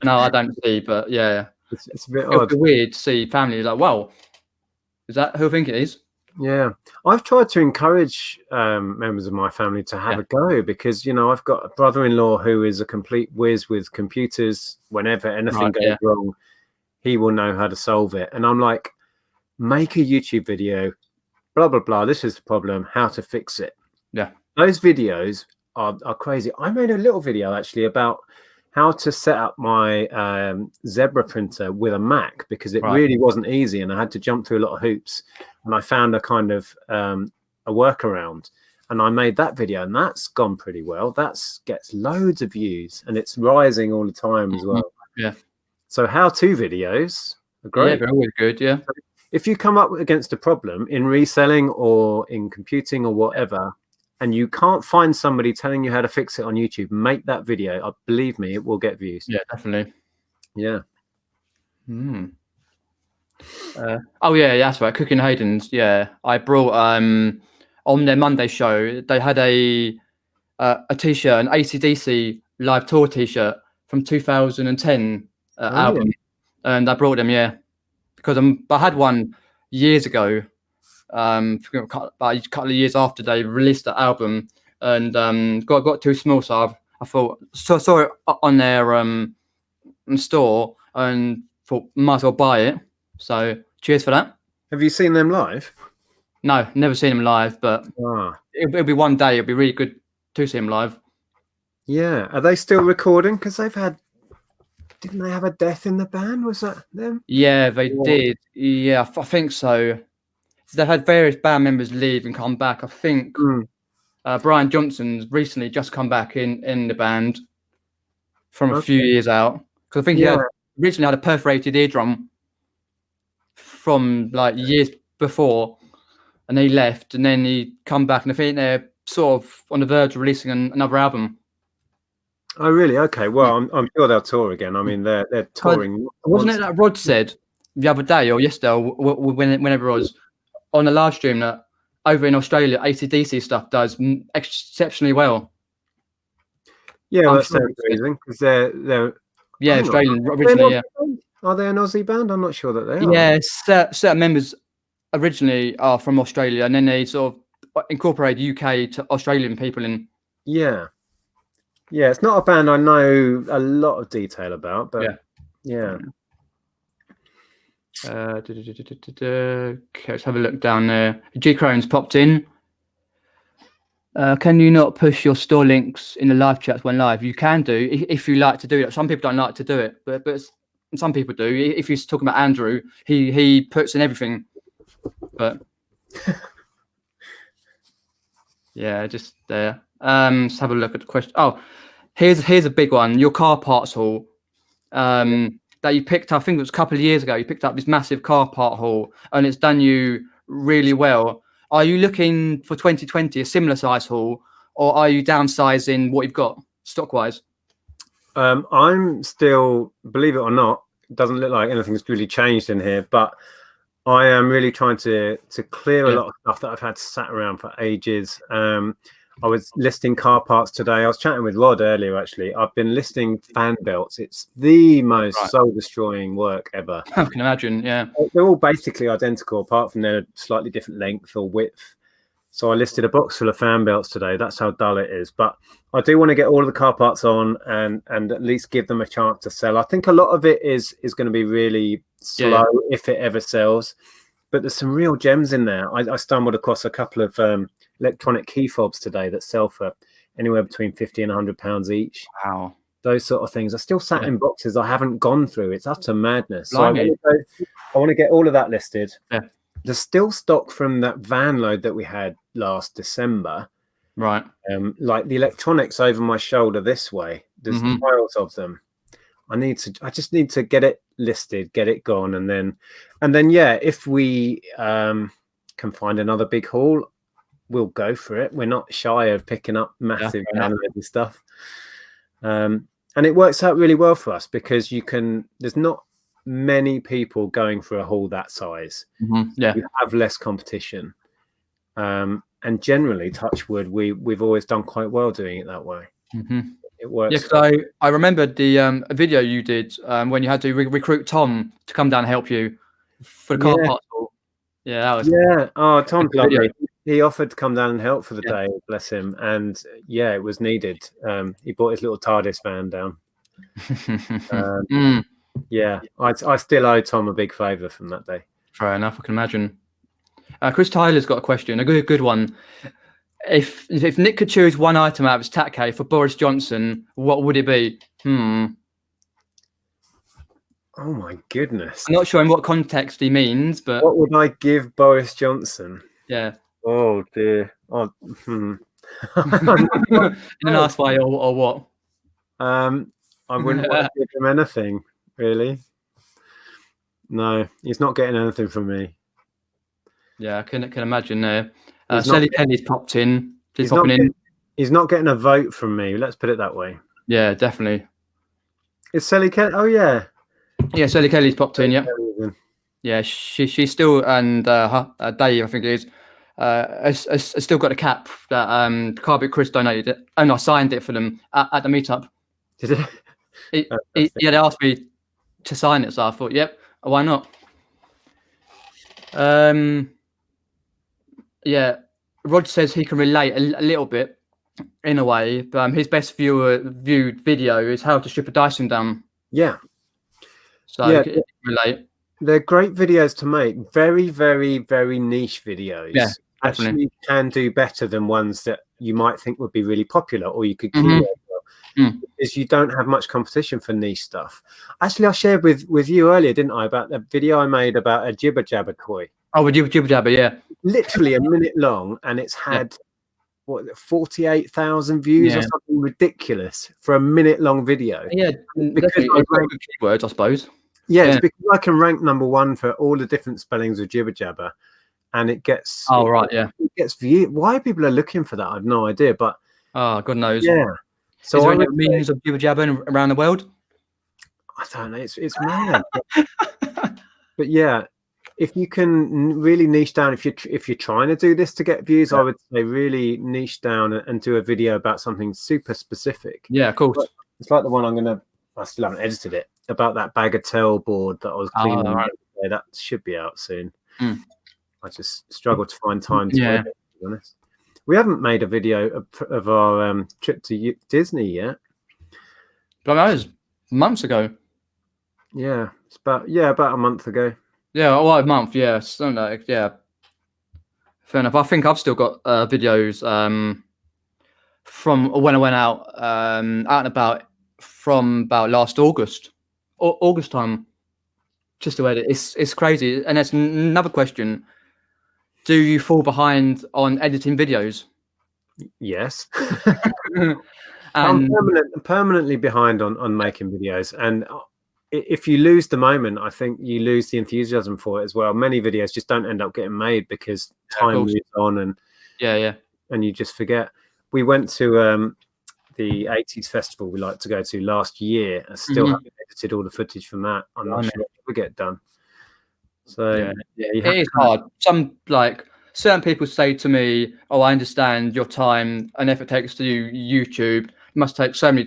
No, I don't see, but yeah. It's a bit odd. It's weird to see family like, well, is that who I think it is? Yeah, I've tried to encourage members of my family to have a go, because I've got a brother-in-law who is a complete whiz with computers. Whenever anything goes wrong, he will know how to solve it. And I'm like, make a YouTube video, blah blah blah, this is the problem, how to fix it. Yeah, those videos are crazy. I made a little video actually about how to set up my Zebra printer with a Mac, because it really wasn't easy and I had to jump through a lot of hoops, and I found a kind of a workaround, and I made that video, and that's gone pretty well. That gets loads of views, and it's rising all the time as well. Yeah. So how-to videos are great. Yeah, they're always good, yeah. If you come up against a problem in reselling or in computing or whatever, and you can't find somebody telling you how to fix it on YouTube, make that video. Believe me, it will get views. Yeah, definitely. Yeah. Oh yeah, that's right. Cooking Hayden's. Yeah, I brought on their Monday show. They had a T-shirt, an AC/DC live tour T-shirt from 2010 album, and I brought them. Yeah, because I had one years ago. About a couple of years after they released the album, and got too small, so I thought saw it on their store and thought might as well buy it. So cheers for that. Have you seen them live? No, never seen them live, but it'll be one day. It'll be really good to see them live. Yeah, are they still recording? Because didn't they have a death in the band? Was that them? Yeah, they did. Yeah, I think so. They've had various band members leave and come back. I think Brian Johnson's recently just come back in the band from a few years out, because I think he originally had a perforated eardrum from like years before, and he left, and then he come back, and I think they're sort of on the verge of releasing another album. Oh really? Okay. Well, I'm sure they'll tour again. I mean, they're touring. Wasn't it that Rod said the other day or yesterday, or whenever it was, on a live stream that over in Australia, AC/DC stuff does exceptionally well. Yeah, well, that sounds amazing because they're Australian originally. Yeah, are they an Aussie band? I'm not sure that they are. Yeah, certain members originally are from Australia, and then they sort of incorporate UK to Australian people in. Yeah, it's not a band I know a lot of detail about, but yeah. Okay, let's have a look down there. G Crone's popped in. Can you not push your store links in the live chats when live? You can do if you like to do that. Some people don't like to do it, but some people do. If you're talking about Andrew, he puts in everything. But yeah, just there. Let's have a look at the question. Oh, here's a big one. Your car parts haul. That you picked up, I think it was a couple of years ago. You picked up this massive car part haul, and it's done you really well. Are you looking for 2020 a similar size haul, or are you downsizing what you've got stock wise? I'm still, believe it or not, it doesn't look like anything's really changed in here, but I am really trying to clear a lot of stuff that I've had sat around for ages. I was listing car parts today. I was chatting with Rod earlier, actually. I've been listing fan belts. It's the most soul-destroying work ever. I can imagine, yeah. They're all basically identical, apart from their slightly different length or width. So I listed a box full of fan belts today. That's how dull it is. But I do want to get all of the car parts on and at least give them a chance to sell. I think a lot of it is going to be really slow if it ever sells. But there's some real gems in there. I stumbled across a couple of electronic key fobs today that sell for anywhere between £50 and £100 each. Wow. Those sort of things are still sat in boxes I haven't gone through. It's utter madness. So I want to get all of that listed. Yeah. There's still stock from that van load that we had last December. Right. Like the electronics over my shoulder this way. There's piles of them. I just need to get it listed, get it gone, and then yeah, if we can find another big haul, we'll go for it. We're not shy of picking up massive downloads and stuff. And it works out really well for us because there's not many people going for a haul that size. Yeah. You have less competition. And generally, touch wood, we've always done quite well doing it that way. It works. Yeah, because I remembered the video you did when you had to recruit Tom to come down and help you for the car parts haul. Yeah, that was. Yeah. Oh, Tom's lovely. He offered to come down and help for the day, bless him. And yeah, it was needed. He brought his little TARDIS van down. Yeah, I still owe Tom a big favour from that day. Fair enough, I can imagine. Chris Tyler's got a question, a good one. If Nick could choose one item out of his tat cave for Boris Johnson, what would it be? Oh my goodness! I'm not sure in what context he means, but what would I give Boris Johnson? Yeah. Oh dear. Oh. In a nice way, or what? I wouldn't want to give him anything, really. No, he's not getting anything from me. Yeah, I can imagine there. Sally Kelly's popped in. He's not getting a vote from me. Let's put it that way. Yeah, definitely. Is Sally Kelly? Oh yeah. Yeah, Sally Kelly's popped in. Yeah. Yeah, she's still, and Dave, I think it is, has still got a cap that Carbit Chris donated it, and I signed it for them at the meetup. Did it? They asked me to sign it, so I thought, yep, why not? Yeah, Rod says he can relate a little bit in a way, but his best viewed video is how to strip a Dyson down. Yeah. So he can relate. They're great videos to make. Very, very, very niche videos. Yeah, actually can do better than ones that you might think would be really popular or you could keyword because you don't have much competition for niche stuff. Actually, I shared with you earlier, didn't I, about the video I made about a Jibber Jabber toy. Oh, with Jibber Jabber, yeah. Literally a minute long, and it's had 48,000 views or something ridiculous for a minute-long video. Yeah, because keywords, I suppose. Yeah, it's because I can rank #1 for all the different spellings of Jibber Jabber, and it gets. Oh right, yeah. It gets viewed. Why people are looking for that, I have no idea. But God knows. Yeah. So is there any meanings of Jibber Jabber around the world? I don't know. It's mad. but yeah, if you can really niche down, if you're trying to do this to get views, I would say really niche down and do a video about something super specific. Yeah, of course. It's like the one I still haven't edited it, about that bagatelle board that I was cleaning. Right. That should be out soon. Mm. I just struggle to find time to Yeah. edit, to be honest. We haven't made a video of our trip to Disney yet. But that was months ago. Yeah, it's about a month ago. Yeah, a month. Yeah, something like, yeah. Fair enough. I think I've still got videos from when I went out and about from about last August, August time, just to edit. It's crazy. And that's another question: do you fall behind on editing videos? Yes. And I'm permanently behind on making videos, and if you lose the moment, I think you lose the enthusiasm for it as well. Many videos just don't end up getting made because time moves on, and and you just forget. We went to the 80s festival we like to go to last year. I still haven't edited all the footage from that. I'm not sure it will get done. So it is hard. Some certain people say to me, "Oh, I understand your time and effort takes to do YouTube. It must take so many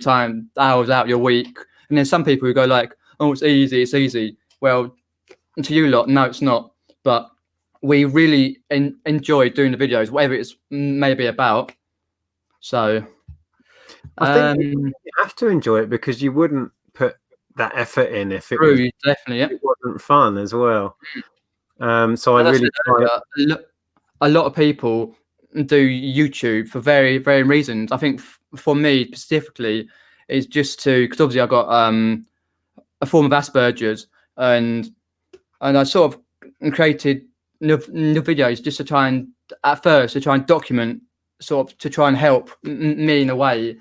hours out your week." And then some people who go like, "Oh, it's easy." Well, to you lot, no, it's not. But we really enjoy doing the videos, whatever it's maybe about. So I think you have to enjoy it, because you wouldn't put that effort in if it wasn't fun as well. So I really try. A lot of people do YouTube for very, very reasons. I think for me specifically, is just because obviously I got a form of Asperger's, and I sort of created new videos just to try and document, sort of to try and help me in a way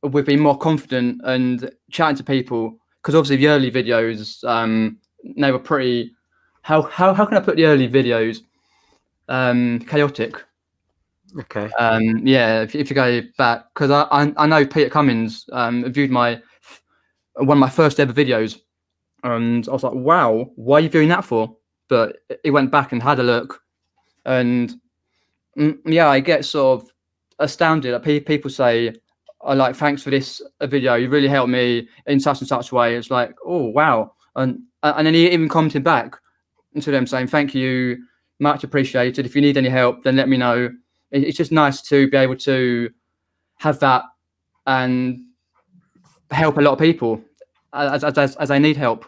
with being more confident and chatting to people. Because obviously the early videos, they were pretty. How can I put the early videos? Chaotic. Okay. If you go back, because I know Peter Cummins viewed one of my first ever videos, and I was like, wow, why are you doing that for? But he went back and had a look, and I get sort of astounded that people say, "I like, thanks for this video. You really helped me in such and such way." It's like, oh wow, and then he even commented back to them saying, "Thank you, much appreciated. If you need any help, then let me know." It's just nice to be able to have that and help a lot of people as they need help.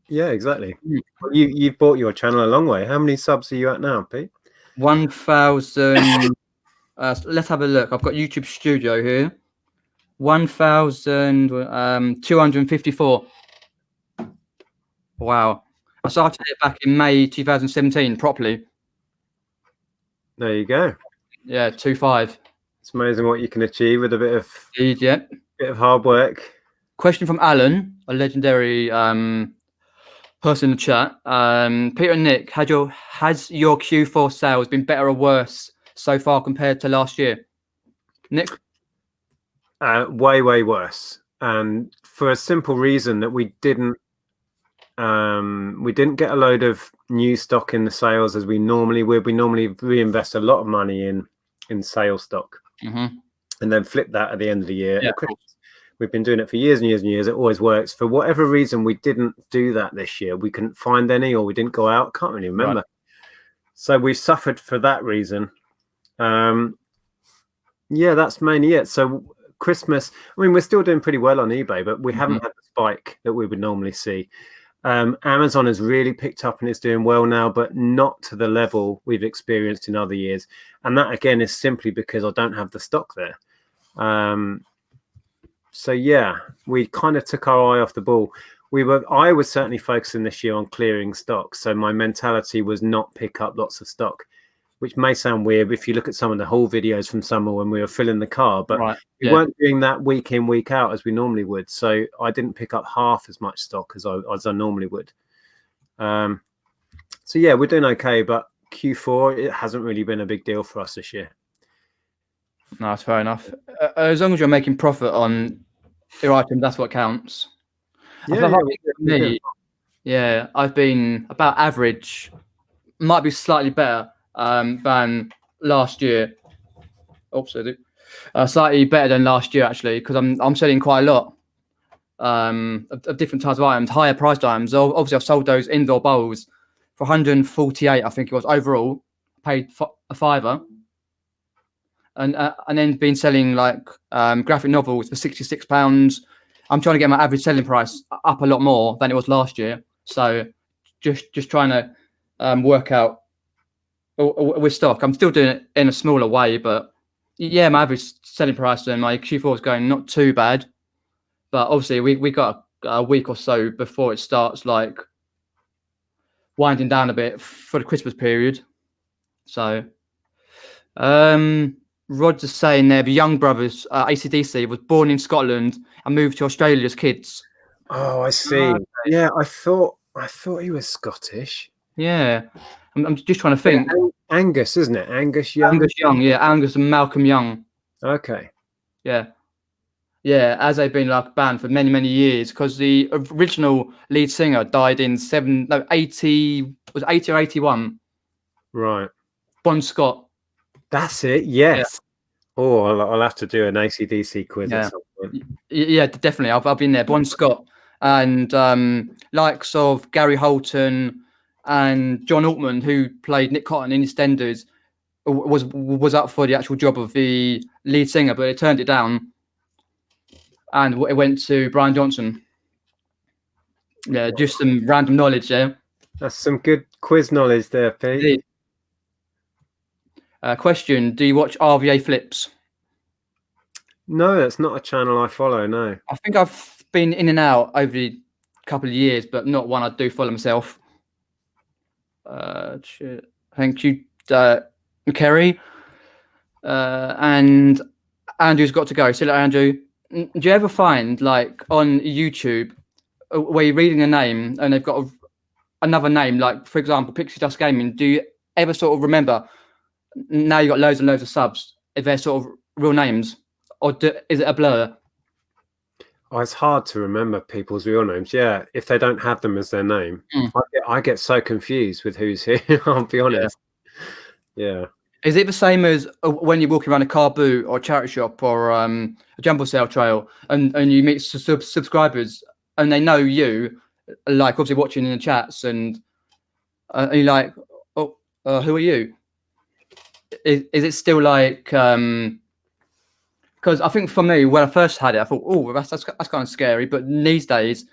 Yeah, exactly. Well, you've brought your channel a long way. How many subs are you at now, Pete? 1,000. Let's have a look. I've got YouTube Studio here. 1,254. Wow. I started it back in May 2017 properly. There you go. Yeah, 2.5. It's amazing what you can achieve with a bit of bit of hard work. Question from Alan, a legendary person in the chat. Peter and Nick, has your Q4 sales been better or worse so far compared to last year? Nick? Way worse, and for a simple reason that we didn't get a load of new stock in the sales as we normally would. We normally reinvest a lot of money in sales stock, and then flip that at the end of the year. We've been doing it for years and years and years. It always works. For whatever reason, we didn't do that this year. We couldn't find any, or we didn't go out. Can't really remember. Right. So we've suffered for that reason. That's mainly it. So Christmas, I mean, we're still doing pretty well on eBay, but we haven't had the spike that we would normally see. Amazon has really picked up and it's doing well now, but not to the level we've experienced in other years. And that, again, is simply because I don't have the stock there. So yeah, we kind of took our eye off the ball. I was certainly focusing this year on clearing stock. So my mentality was not pick up lots of stock, which may sound weird if you look at some of the haul videos from summer when we were filling the car, but we weren't doing that week in, week out as we normally would. So I didn't pick up half as much stock as I normally would. So yeah, we're doing okay, but Q4, it hasn't really been a big deal for us this year. No, that's fair enough. As long as you're making profit on your item, that's what counts. Yeah, Yeah, I've been about average. Might be slightly better than last year. Oops, I do. Slightly better than last year actually, because I'm selling quite a lot of different types of items, higher priced items. Obviously, I've sold those indoor bowls for 148, I think it was overall. Paid a fiver, and then been selling like graphic novels for £66. I'm trying to get my average selling price up a lot more than it was last year. So just trying to work out with stock. I'm still doing it in a smaller way, but yeah, my average selling price and my Q4 is going not too bad. But obviously, we got a week or so before it starts like winding down a bit for the Christmas period. So, Roger's saying there the Young Brothers, AC/DC, was born in Scotland and moved to Australia as kids. Oh, I see. Okay. Yeah, I thought he was Scottish. Yeah, I'm just trying to think. Angus, isn't it? Angus Young. Angus Young, yeah, Angus and Malcolm Young. Okay. Yeah. Yeah, as they've been like a band for many, many years, because the original lead singer died in 80 or 81. Right. Bon Scott. That's it. Yes. Yeah. Oh, I'll have to do an AC/DC quiz at some point. Yeah, definitely. I've been there. Bon Scott and likes of Gary Holton and John Altman, who played Nick Cotton in EastEnders, was up for the actual job of the lead singer, but it turned it down. And it went to Brian Johnson. Yeah, just some random knowledge there. That's some good quiz knowledge there, Pete. Question: do you watch RVA Flips? No, that's not a channel I follow. No, I think I've been in and out over the couple of years, but not one I do follow myself. Thank you, Kerry. And Andrew's got to go. So, Andrew, do you ever find like on YouTube where you're reading a name and they've got another name, like for example, Pixie Dust Gaming? Do you ever sort of remember now you've got loads and loads of subs if they're sort of real names, or is it a blur? Oh, it's hard to remember people's real names. Yeah, if they don't have them as their name, I get so confused with who's who. I'll be honest. Yeah. Is it the same as when you're walking around a car boot or a charity shop or a jumble sale trail and you meet subscribers and they know you, like obviously watching in the chats and you're like, oh, who are you? Is it still like, because I think for me, when I first had it, I thought, oh, that's kind of scary. But these days,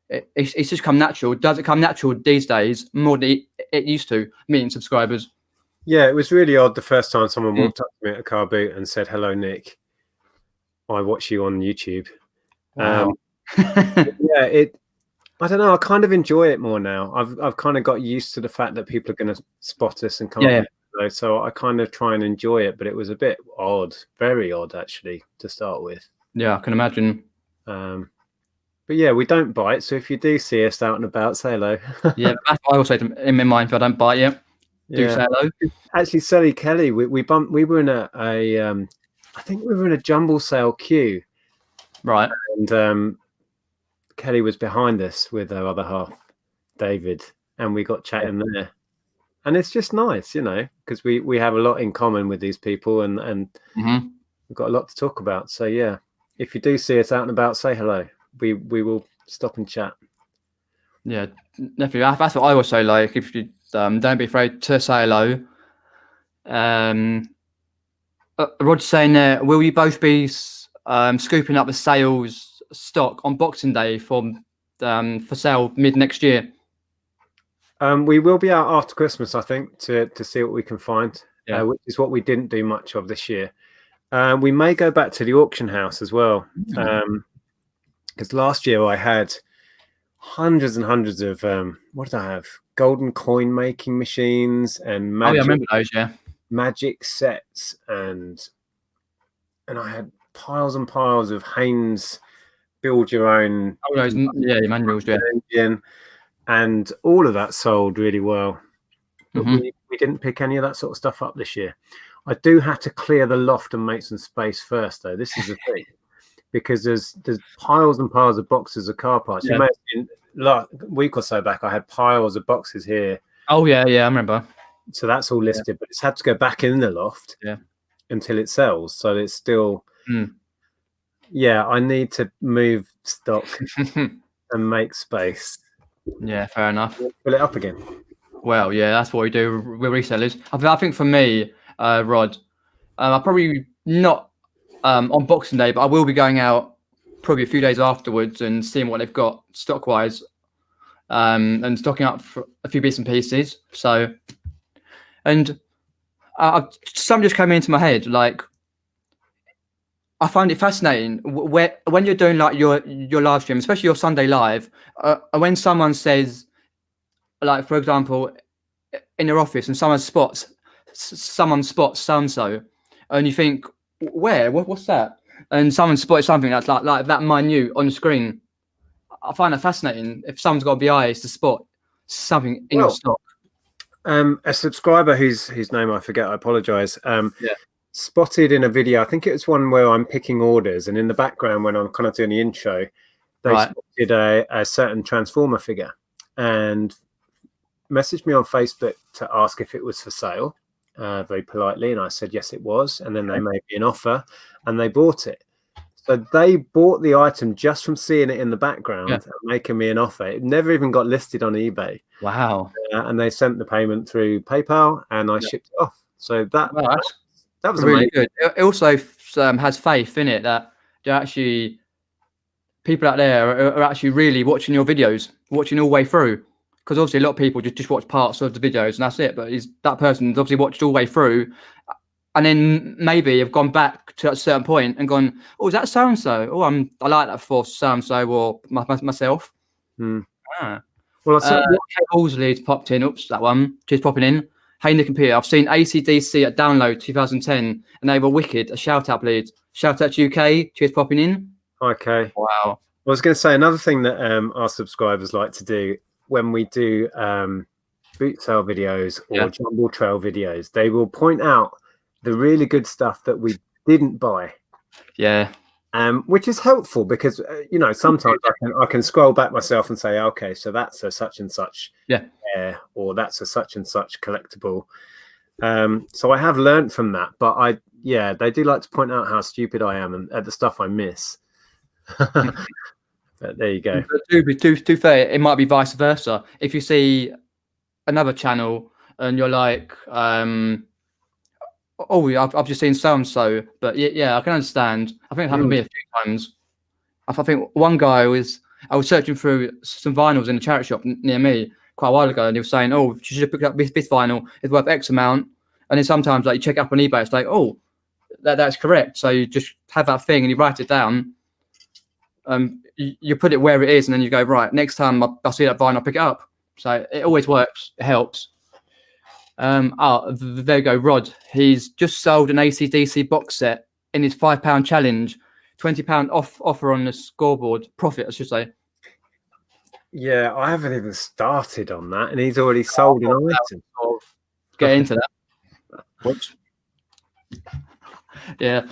it's just come natural. Does it come natural these days more than it used to, meeting subscribers? Yeah, it was really odd the first time someone walked up to me at a car boot and said, "Hello, Nick. I watch you on YouTube." Wow. Yeah, I don't know. I kind of enjoy it more now. I've kind of got used to the fact that people are going to spot us and come up. So I kind of try and enjoy it, but it was a bit odd, very odd actually to start with. Yeah, I can imagine. But yeah, we don't bite. So if you do see us out and about, say hello. Yeah, that's what I always say in my mind. If I don't bite you, do say hello. Actually, Sally Kelly, we were in I think we were in a jumble sale queue. Right. And Kelly was behind us with her other half, David, and we got chatting there. And it's just nice, you know, because we have a lot in common with these people and we've got a lot to talk about. So yeah, if you do see us out and about, say hello. We will stop and chat. Yeah, definitely. That's what I always say. Like, if you don't be afraid to say hello. Rod's saying, will you both be scooping up the sales stock on Boxing Day for sale mid next year? We will be out after Christmas, I think, to see what we can find, which is what we didn't do much of this year. We may go back to the auction house as well, because last year I had hundreds and hundreds of what did I have? Golden coin making machines and magic, I remember those, magic sets, and I had piles and piles of Haynes build your own. Oh, those, your manuals, engine. And all of that sold really well. But we didn't pick any of that sort of stuff up this year. I do have to clear the loft and make some space first, though. This is the thing, because there's piles and piles of boxes of car parts. You may have seen week or so back, I had piles of boxes here. Oh yeah, I remember. So that's all listed, but it's had to go back in the loft until it sells. So it's still, yeah, I need to move stock and make space. Yeah, fair enough. Fill it up again. Well, yeah, that's what we do with resellers. I think for me, Rod, I'll probably not on Boxing Day, but I will be going out probably a few days afterwards and seeing what they've got stock-wise, and stocking up for a few bits and pieces. So, and something just came into my head. Like, I find it fascinating when you're doing like your live stream, especially your Sunday live, when someone says, like, for example, in your office and someone spots so-and-so, and you think, what's that? And someone spotted something that's like that minute on the screen. I find that fascinating. If someone's got to be eyes to spot something in your stock. A subscriber whose name I forget, I apologize. Spotted in a video, I think it was one where I'm picking orders, and in the background when I'm kind of doing the intro, they spotted a certain Transformer figure and messaged me on Facebook to ask if it was for sale, very politely, and I said yes it was, and then they made me an offer and they bought it. So they bought the item just from seeing it in the background and making me an offer. It never even got listed on eBay. Wow. And they sent the payment through PayPal and I shipped it off. So that was really amazing. good. It also has faith in it that actually people out there are actually really watching your videos, watching all the way through. Because obviously a lot of people just watch parts of the videos and that's it. But that person's obviously watched all the way through, and then maybe have gone back to a certain point and gone, oh, is that so-and-so? Oh, I like that for so-and-so or myself. Well, Halsley's popped in. Oops, that one. Just popping in. Hey, Nick and Peter, I've seen AC/DC at Download 2010 and they were wicked. A shout out, please. Shout out to UK. Cheers, popping in. Okay. Wow. I was going to say another thing that our subscribers like to do when we do boot sale videos or jumble trail videos, they will point out the really good stuff that we didn't buy. Yeah. Which is helpful because sometimes I can scroll back myself and say, okay, so that's a such and such, or that's a such and such collectible. So I have learned from that, but they do like to point out how stupid I am and at the stuff I miss. But there you go. To fair, it might be vice versa. If you see another channel and you're like, I've just seen so-and-so, but yeah, I can understand. I think it happened to me a few times. I think one guy I was searching through some vinyls in a charity shop near me quite a while ago, and he was saying, oh, you should have picked up this vinyl, it's worth X amount. And then sometimes like you check it up on eBay, it's like, oh, that's correct. So you just have that thing and you write it down. You put it where it is, and then you go, right, next time I see that vinyl, I'll pick it up. So it always works. It helps. There you go, Rod. He's just sold an AC/DC box set in his £5 challenge, £20 offer on the scoreboard. Profit, I should say. Yeah, I haven't even started on that, and he's already sold an item. Get into that. Whoops. Yeah.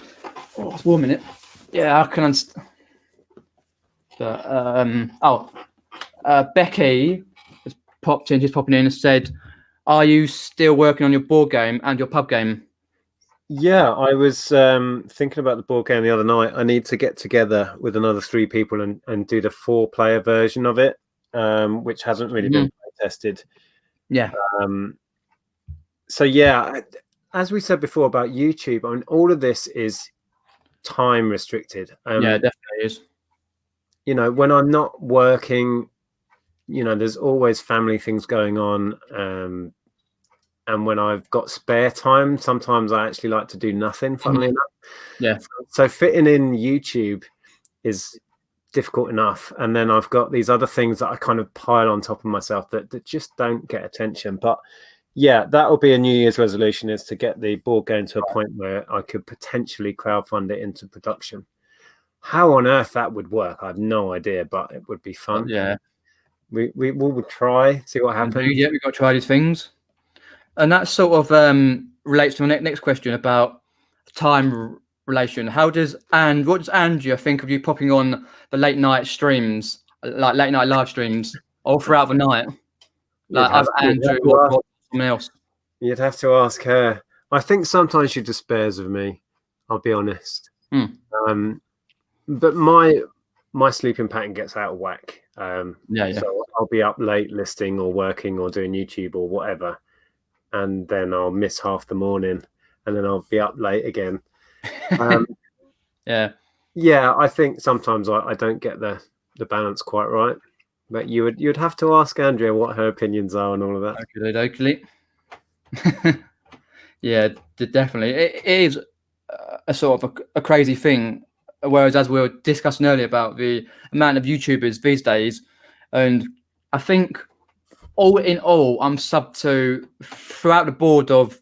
Oh, it's warm in it. Yeah, I can understand. Becky has popped in, just popping in and said, are you still working on your board game and your pub game? Yeah, I was thinking about the board game the other night. I need to get together with another 3 people and do the 4-player version of it, which hasn't really been tested. Yeah. So yeah, as we said before about YouTube, I mean, all of this is time restricted. Yeah, it definitely is. When I'm not working, there's always family things going on. And when I've got spare time, sometimes I actually like to do nothing, funnily enough. Yeah. So fitting in YouTube is difficult enough. And then I've got these other things that I kind of pile on top of myself that just don't get attention. But yeah, that will be a New Year's resolution, is to get the board game to a point where I could potentially crowdfund it into production. How on earth that would work, I have no idea, but it would be fun. Yeah. We will try, see what happens. Yeah, we've got to try these things. And that sort of relates to my next question about time relation. What does Andrea think of you popping on the late night streams like late night live streams all throughout the night. Like You'd have Andrew to or ask, someone else. you'd have to ask her. I think sometimes she despairs of me. I'll be honest. But my sleeping pattern gets out of whack. So I'll be up late listing or working or doing YouTube or whatever, and then I'll miss half the morning, and then I'll be up late again. Yeah, I think sometimes I don't get the balance quite right. But you'd have to ask Andrea what her opinions are and all of that. Okay. Yeah, definitely. It is a sort of a crazy thing. Whereas, as we were discussing earlier about the amount of YouTubers these days, and I think all in all, I'm sub to throughout the board of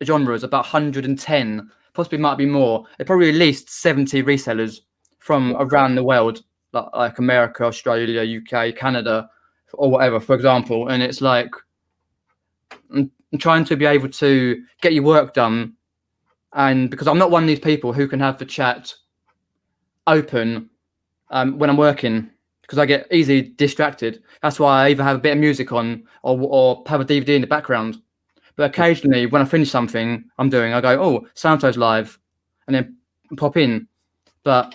genres about 110, possibly might be more. There probably at least 70 resellers from around the world, like America, Australia, UK, Canada, or whatever, for example. And it's like I'm trying to be able to get your work done, and because I'm not one of these people who can have the chat open when I'm working, because I get easily distracted. That's why I either have a bit of music on or have a DVD in the background. But occasionally, when I finish something I'm doing, I go, "Oh, Santo's live," and then pop in. But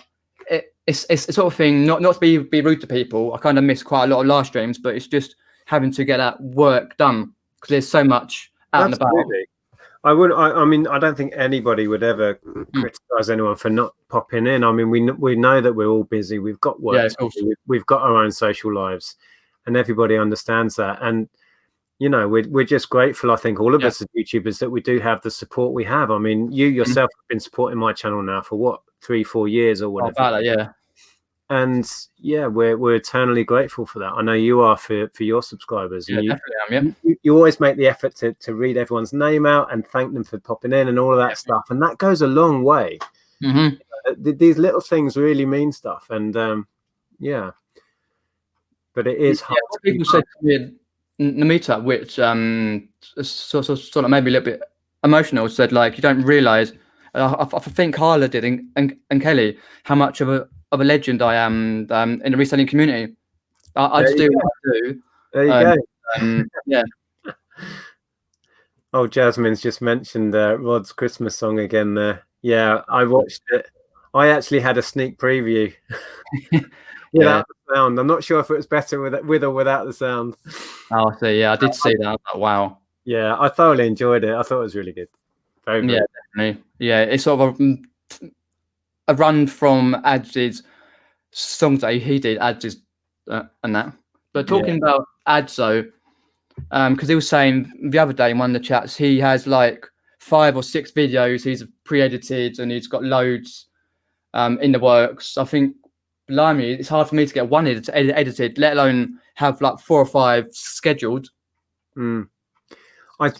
it's the sort of thing. Not to be rude to people. I kind of miss quite a lot of live streams, but it's just having to get that work done because there's so much out and about. I wouldn't. I mean, I don't think anybody would ever criticize anyone for not popping in. I mean, we know that we're all busy. We've got work. We've got our own social lives, and everybody understands that. And you know, we're just grateful. I think all of us as YouTubers that we do have the support we have. I mean, you yourself have been supporting my channel now for what, 3-4 years or whatever. About that, And we're eternally grateful for that. I know you are for your subscribers. Yeah, and definitely am. You always make the effort to read everyone's name out and thank them for popping in and all of that stuff, and that goes a long way. These little things really mean stuff, and but it is hard. People said to me in the meetup, which sort of made me a little bit emotional. Said like, you don't realise. I think Carla did and Kelly how much of a legend I am in the reselling community. I just do what I do. There you go. Oh, Jasmine's just mentioned Rod's Christmas song again there. Yeah, I watched it. I actually had a sneak preview without the sound. I'm not sure if it was better with or without the sound. Oh, I see. Yeah, I did see that. I was like, wow. Yeah, I thoroughly enjoyed it. I thought it was really good. Very good. Yeah, definitely. Yeah, it's sort of a run from Adz's songs that he did, Adz's and that. But talking about Adz though, because he was saying the other day in one of the chats, he has like 5 or 6 videos he's pre-edited and he's got loads in the works. I think, blimey, it's hard for me to get one edited, let alone have like 4 or 5 scheduled. I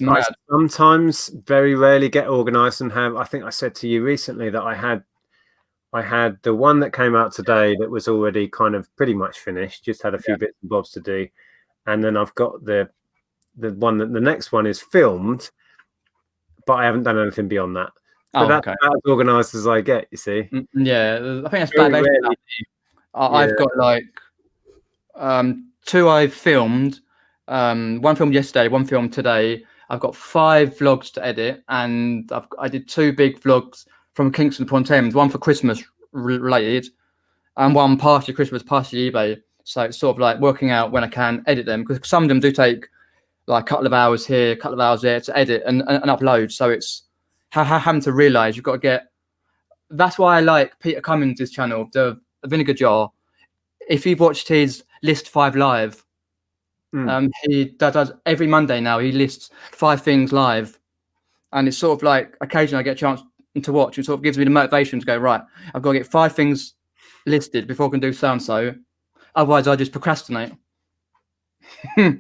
sometimes very rarely get organized and have. I think I said to you recently that I had the one that came out today that was already kind of pretty much finished, just had a few bits and bobs to do, and then I've got the one that the next one is filmed, but I haven't done anything beyond that. But that's about as organized as I get, you see. Yeah, I think that's bad. I've got like 2 I've filmed, 1 filmed yesterday, 1 filmed today. I've got 5 vlogs to edit, and I did 2 big vlogs from Kingston upon Thames, 1 for Christmas related, and 1 partially Christmas, partially eBay. So it's sort of like working out when I can edit them, because some of them do take like a couple of hours here, a couple of hours there to edit and upload. So it's having to realise you've got to get. That's why I like Peter Cummins' channel, the Vinegar Jar. If you've watched his List 5 live, he does every Monday now. He lists 5 things live, and it's sort of like occasionally I get a chance to watch. It sort of gives me the motivation to go, right, I've got to get 5 things listed before I can do so and so. Otherwise, I just procrastinate. I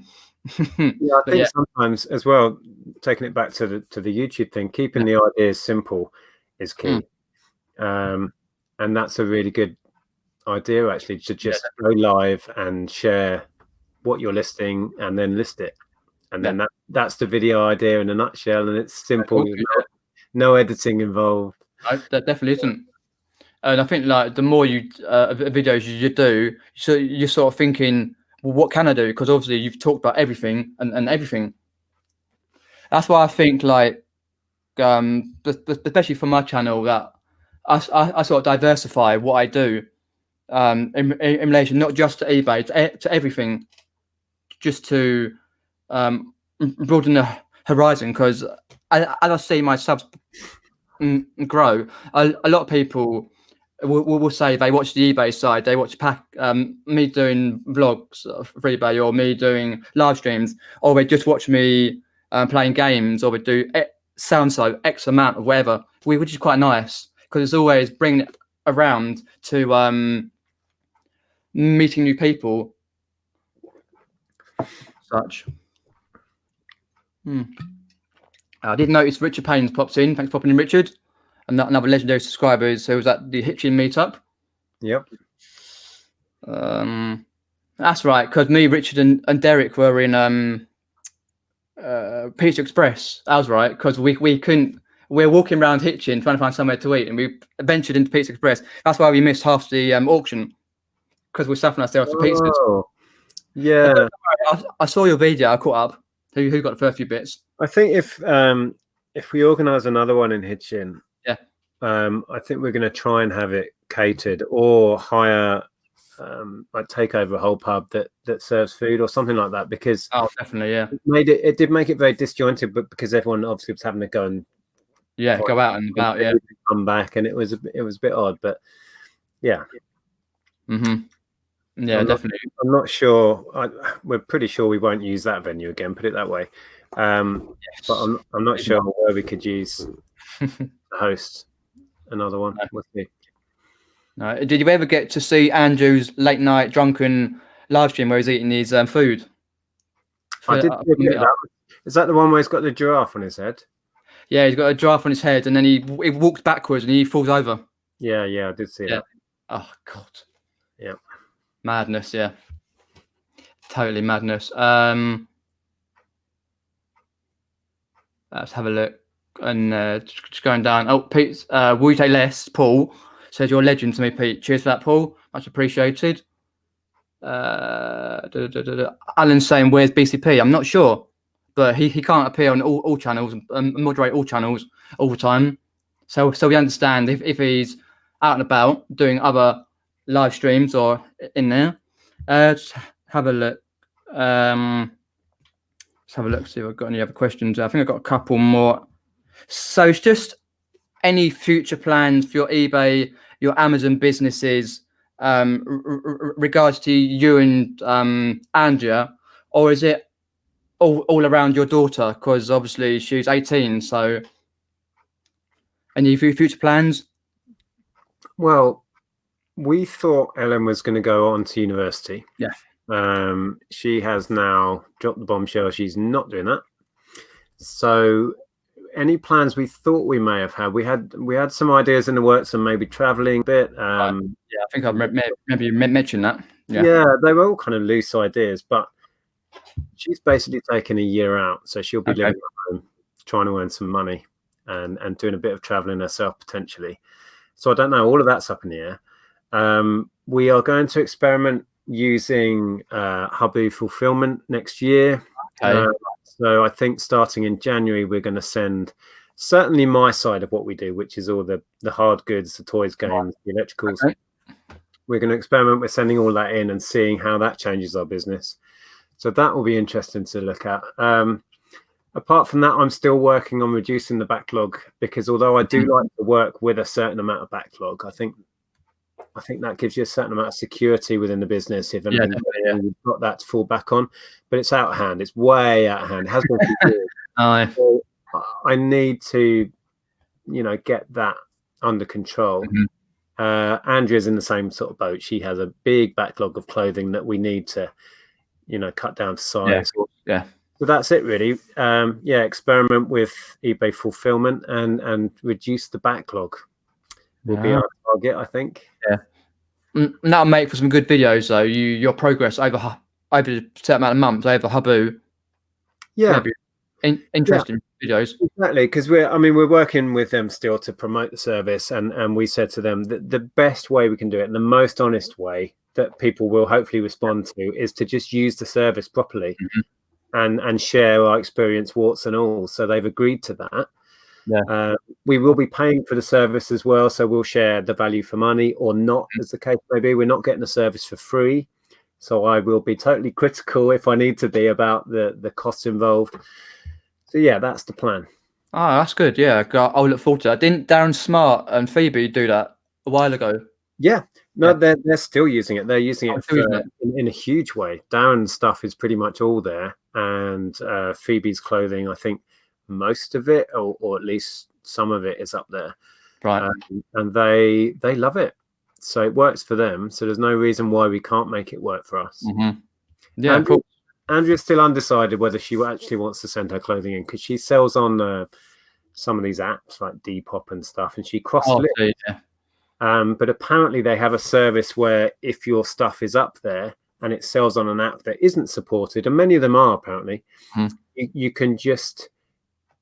think sometimes as well, taking it back to the YouTube thing, keeping the ideas simple is key. And that's a really good idea, actually, to just go live and share what you're listing and then list it. And then that's the video idea in a nutshell, and it's simple. No editing involved. That definitely isn't. And I think like the more you videos you do, so you're sort of thinking, well, what can I do? Because obviously you've talked about everything and everything. That's why I think like especially for my channel that I sort of diversify what I do in relation not just to eBay to everything, just to broaden the horizon. Because as I see my subs grow, a lot of people will say they watch the eBay side, they watch me doing vlogs for eBay, or me doing live streams, or they just watch me playing games, or we do so X amount of whatever, which is quite nice because it's always bringing it around to meeting new people. Such. I did notice Richard Payne's popped in. Thanks for popping in, Richard. And another legendary subscriber who was at the Hitchin meetup. Yep. That's right, because me, Richard, and Derek were in Pizza Express. That was right, because we couldn't. We were walking around Hitchin trying to find somewhere to eat, and we ventured into Pizza Express. That's why we missed half the auction, because we're stuffing ourselves for pizzas. Oh, yeah. I saw your video. I caught up. Who got the first few bits? I think if we organise another one in Hitchin, yeah, I think we're going to try and have it catered or hire, like take over a whole pub that serves food or something like that. Because definitely, yeah, it did make it very disjointed, but because everyone obviously was having to go and go out and about, come back, and it was a bit odd, but yeah. Yeah, definitely. I'm not sure. We're pretty sure we won't use that venue again. Put it that way. Yes. But I'm not sure where we could use the host another one. We'll see. No. Did you ever get to see Andrew's late night drunken live stream where he's eating his food? I did. Is that the one where he's got the giraffe on his head? Yeah, he's got a giraffe on his head, and then he walks backwards and he falls over. Yeah, I did see that. Oh God. Yeah. Madness, yeah. Totally madness. Let's have a look. And just going down. Oh, Pete, Wute Less, Paul says you're a legend to me, Pete. Cheers for that, Paul. Much appreciated. Alan's saying, where's BCP? I'm not sure, but he can't appear on all channels and moderate all channels all the time. So we understand if he's out and about doing other live streams or in there. Just have a look. Let's have a look, see if I've got any other questions. I think I've got a couple more. So it's just any future plans for your eBay, your Amazon businesses, regards to you and Andrea, or is it all around your daughter? Because obviously she's 18. So any future plans? Well, we thought Ellen was going to go on to university. Yeah. She has now dropped the bombshell. She's not doing that. So any plans we thought we may have had, we had some ideas in the works and maybe traveling a bit. Yeah, I think I've maybe mentioned that. Yeah, they were all kind of loose ideas, but she's basically taken a year out. So she'll be living at home, trying to earn some money and doing a bit of traveling herself potentially. So I don't know. All of that's up in the air. We are going to experiment using Hubby fulfillment next year. Okay. So I think starting in January, we're going to send certainly my side of what we do, which is all the hard goods, the toys, games, the electricals. Okay. We're going to experiment with sending all that in and seeing how that changes our business. So that will be interesting to look at. Apart from that, I'm still working on reducing the backlog, because although I do like to work with a certain amount of backlog, I think that gives you a certain amount of security within the business. If anything, you've got that to fall back on, but it's out of hand. It's way out of hand. It has been for years. So I need to, get that under control. Andrea's in the same sort of boat. She has a big backlog of clothing that we need to, cut down to size. Yeah. So that's it, really. Experiment with eBay fulfillment and reduce the backlog will be our target, I think. Yeah. That'll make for some good videos, though. Your progress over a certain amount of months over Habu. Yeah. interesting videos. Exactly, because we're working with them still to promote the service, and we said to them that the best way we can do it, and the most honest way that people will hopefully respond to, is to just use the service properly and share our experience, warts and all. So they've agreed to that. Yeah. We will be paying for the service as well, so we'll share the value for money or not, as the case may be. We're not getting the service for free, so I will be totally critical if I need to be about the costs involved. So yeah, that's the plan. Oh, that's good. Yeah, I'll look forward to that. Didn't Darren Smart and Phoebe do that a while ago? Yeah, no, they're still using it. They're using it in a huge way. Darren's stuff is pretty much all there, and Phoebe's clothing, I think most of it, or at least some of it, is up there. Right. And they love it, so it works for them. So there's no reason why we can't make it work for us. Yeah, cool. Andrea's still undecided whether she actually wants to send her clothing in, because she sells on some of these apps like Depop and stuff, and she cross-lists. But apparently they have a service where if your stuff is up there and it sells on an app that isn't supported, and many of them are apparently, you can just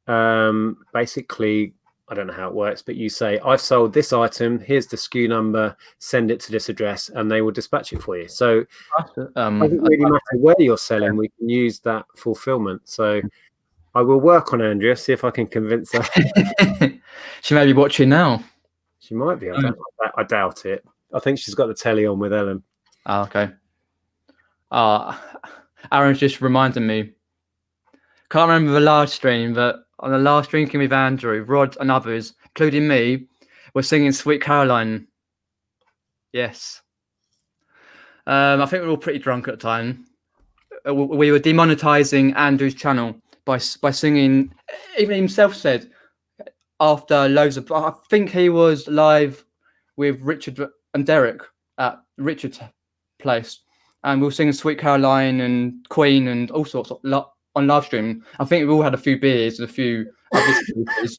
basically, I don't know how it works, but you say, I've sold this item, here's the SKU number, send it to this address, and they will dispatch it for you. So it doesn't really matter where you're selling, we can use that fulfillment. So I will work on Andrea, see if I can convince her. She may be watching now. She might be. I doubt it. I think she's got the telly on with Ellen. Oh, okay. Aaron's just reminded me. Can't remember the last stream, but on the last drinking with Andrew, Rod and others, including me, were singing Sweet Caroline. Yes. I think we were all pretty drunk at the time. We were demonetizing Andrew's channel by singing. Even himself said, after loads of, I think he was live with Richard and Derek at Richard's place, and we were singing Sweet Caroline and Queen and all sorts of on live stream. I think we all had a few beers and a few beers.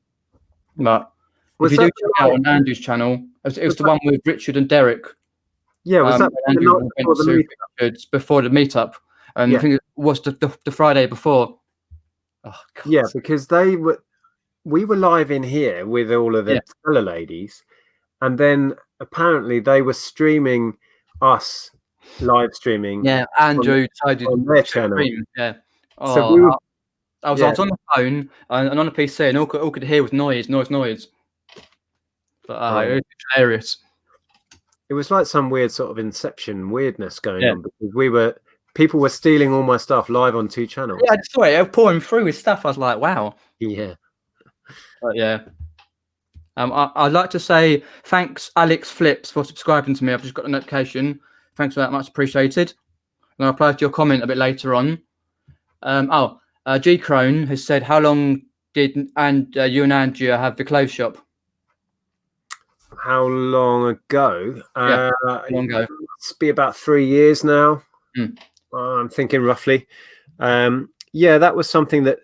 But if you do check out on Andrew's channel, it was the one with Richard and Derek. Yeah, was that Andrew before the meetup? And I think it was the Friday before. Oh, God. Yeah, because we were live in here with all of the Teller ladies, and then apparently they were streaming us, live streaming. Yeah, Andrew on their channel. Yeah. Oh, so I was on the phone and on the PC, and all could hear was noise. But it was hilarious. It was like some weird sort of Inception weirdness going on, because people were stealing all my stuff live on 2 channels. Yeah, I saw it. I was pouring through his stuff. I was like, wow. Yeah. But yeah. I'd like to say thanks, Alex Flips, for subscribing to me. I've just got a notification. Thanks for that, much appreciated. And I'll reply to your comment a bit later on. G Crone has said, how long did you and Andrea have the clothes shop? How long ago? How long ago? It's be about 3 years now. I'm thinking roughly. That was something that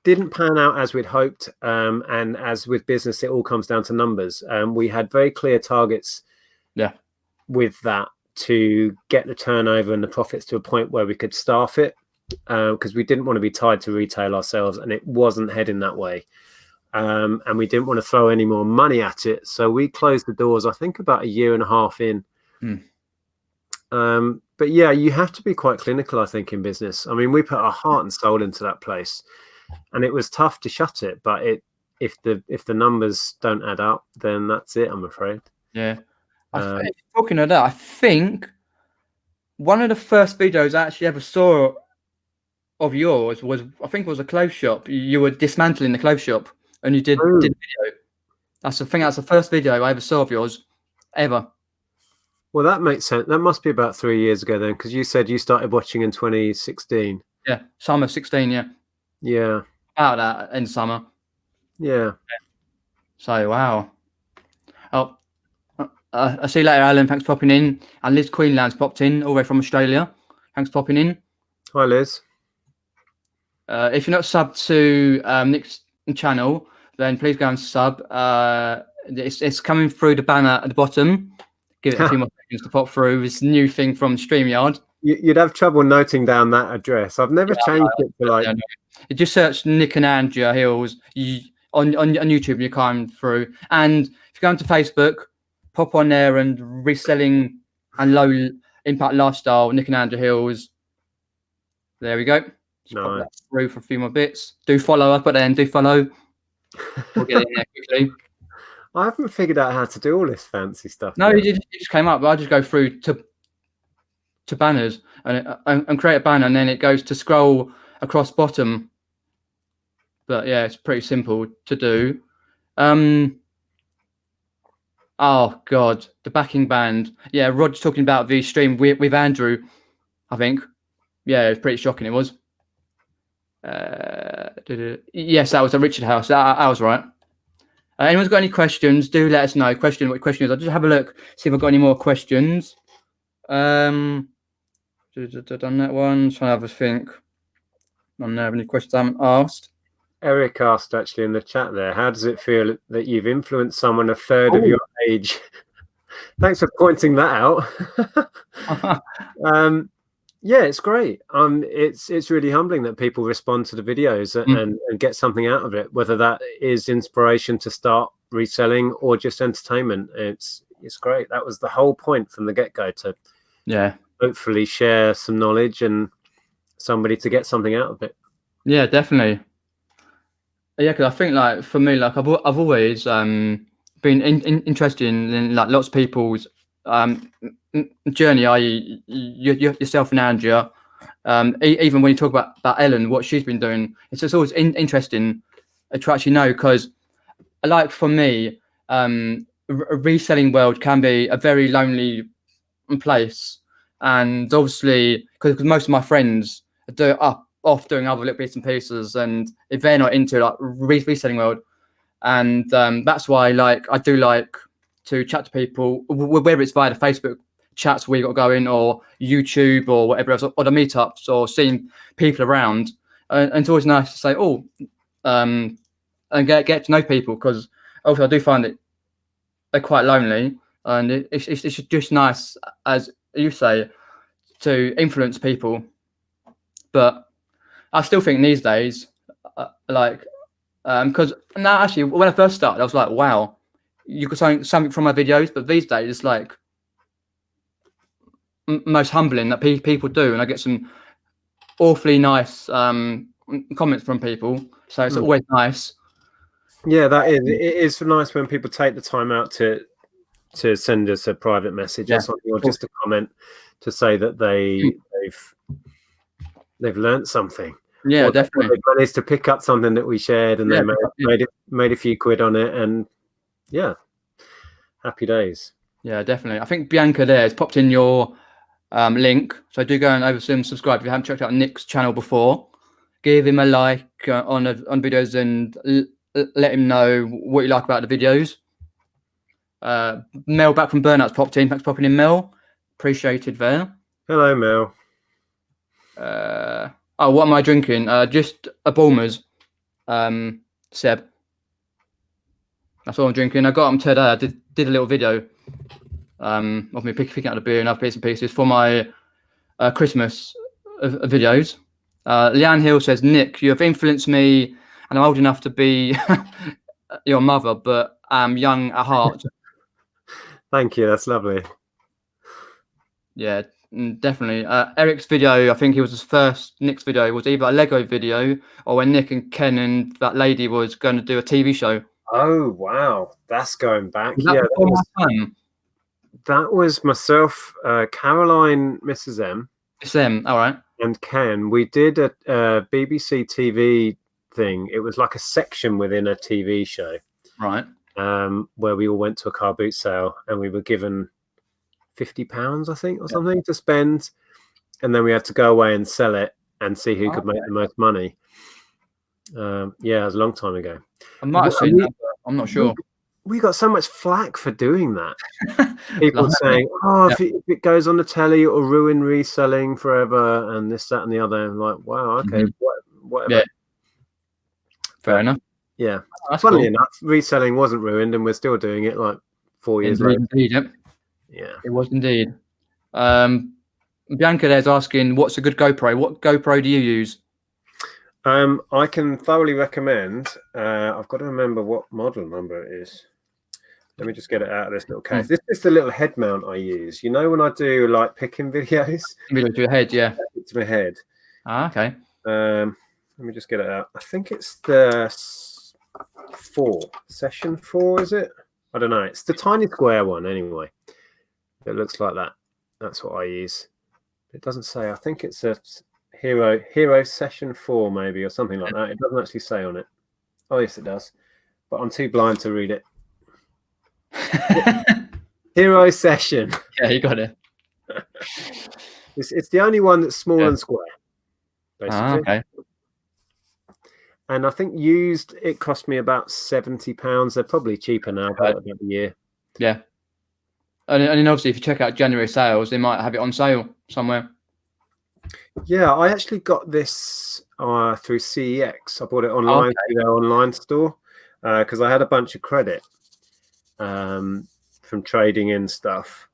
didn't pan out as we'd hoped. And as with business, it all comes down to numbers. We had very clear targets with that to get the turnover and the profits to a point where we could staff it, because we didn't want to be tied to retail ourselves, and it wasn't heading that way. And we didn't want to throw any more money at it. So we closed the doors, I think, about 1.5 years in. But yeah, you have to be quite clinical, I think, in business. I mean, we put our heart and soul into that place, and it was tough to shut it. But if the numbers don't add up, then that's it, I'm afraid. Yeah. Talking of that, I think one of the first videos I actually ever saw of yours was a clothes shop. You were dismantling the clothes shop, and you did video. That's the first video I ever saw of yours, ever. Well, that makes sense. That must be about 3 years ago then, because you said you started watching in 2016. Yeah, summer 16. Yeah. Yeah. Out that in summer. Yeah. So wow. Oh, I'll see you later, Alan. Thanks for popping in. And Liz Queenland's popped in all the way from Australia. Thanks for popping in. Hi, Liz. If you're not subbed to Nic's channel, then please go and sub. It's coming through the banner at the bottom. Give it a few more seconds to pop through. This new thing from StreamYard. You'd have trouble noting down that address. I've never changed it to like. You just search Nic and Andrea Hills on YouTube, and you come through. And if you go onto Facebook, pop on there and reselling and low impact lifestyle, Nic and Andrea Hills. There we go. Just pop that through for a few more bits. Do follow up, but then do follow. We'll get in there quickly. I haven't figured out how to do all this fancy stuff. No, it just came up. I just go through to banners and create a banner, and then it goes to scroll across bottom. But yeah, it's pretty simple to do. Oh God, the backing band. Yeah, Rod's talking about the stream with Andrew, I think. Yeah, it was pretty shocking. It was. Yes, that was at Richard House. I was right. Anyone's got any questions? Do let us know. What questions? I'll just have a look, see if I've got any more questions. Done that one. Trying to have a think. I don't have any questions I haven't asked. Eric asked actually in the chat there, how does it feel that you've influenced someone a third of your age? Thanks for pointing that out. Yeah, it's great. It's really humbling that people respond to the videos and get something out of it, whether that is inspiration to start reselling or just entertainment. It's great. That was the whole point from the get-go, to hopefully share some knowledge and somebody to get something out of it. Yeah, definitely. Yeah, because I think like for me, like I've always been interested in like lots of people's journey, i.e. yourself and Andrea. Even when you talk about Ellen, what she's been doing, it's just always interesting to actually know, because like for me, a reselling world can be a very lonely place, and obviously because most of my friends are off doing other little bits and pieces, and if they're not into like reselling world, and that's why like I do like to chat to people, whether it's via the Facebook chats we got going, or YouTube, or whatever else, or the meetups, or seeing people around, and it's always nice to say and get to know people, because also I do find it they're quite lonely, and it's just nice, as you say, to influence people. But I still think these days, because now actually when I first started, I was like, wow, you could something from my videos, but these days it's like most humbling that people do, and I get some awfully nice comments from people, so it's always nice. Yeah, that is. It is nice when people take the time out to send us a private message or something, or just a comment to say that they've learned something. Yeah, definitely. They managed to pick up something that we shared, and they made a few quid on it, and happy days. Yeah, definitely. I think Bianca there has popped in your link, so do go and subscribe if you haven't checked out Nic's channel before. Give him a like on videos, and let him know what you like about the videos. Mel back from Burnout's popped in. Thanks for popping in, Mel. Appreciated there. Hello, Mel. Oh, what am I drinking? Just a Bulmers, Seb. That's all I'm drinking. I got them today. I did a little video of me picking out the beer and other bits and pieces for my Christmas videos. Leanne Hill says, Nic, you have influenced me, and I'm old enough to be your mother, but I'm young at heart. Thank you. That's lovely. Yeah, definitely. Eric's video, I think it was his first Nic's video, was either a Lego video or when Nic and Ken and that lady was going to do a TV show. Oh, wow. That's going back. That was myself, Caroline, Mrs. M. It's M, all right. And Ken. We did a BBC TV thing. It was like a section within a TV show. Right. Where we all went to a car boot sale, and we were given £50, I think, or something to spend, and then we had to go away and sell it and see who could make the most money. Yeah, it was a long time ago. I might have seen that, but I'm not sure. We got so much flack for doing that. People saying, "Oh, if it goes on the telly, it'll ruin reselling forever," and this, that, and the other. I'm like, wow, okay, whatever. Yeah. Fair enough. Yeah. Funnily enough, reselling wasn't ruined, and we're still doing it like 4 years later. Indeed, yep. Yeah, it was indeed. Bianca there's asking, what's a good GoPro? What GoPro do you use? I can thoroughly recommend. I've got to remember what model number it is. Let me just get it out of this little case. This is the little head mount I use. You know, when I do like picking videos, Video to your head, yeah. it's my head. Ah, okay. Let me just get it out. I think it's the session 4, is it? I don't know. It's the tiny square one anyway. It looks like that. That's what I use. It doesn't say. I think it's a Hero session 4 maybe, or something like that. It doesn't actually say on it. Oh yes, it does, but I'm too blind to read it. Hero session. Yeah, you got it. It's the only one that's small and square, basically. Ah, okay. And I think used, it cost me about £70. They're probably cheaper now. I've had it about a year. Yeah. And then obviously, if you check out January sales, they might have it on sale somewhere. Yeah, I actually got this through CEX. I bought it online through their online store because I had a bunch of credit from trading in stuff.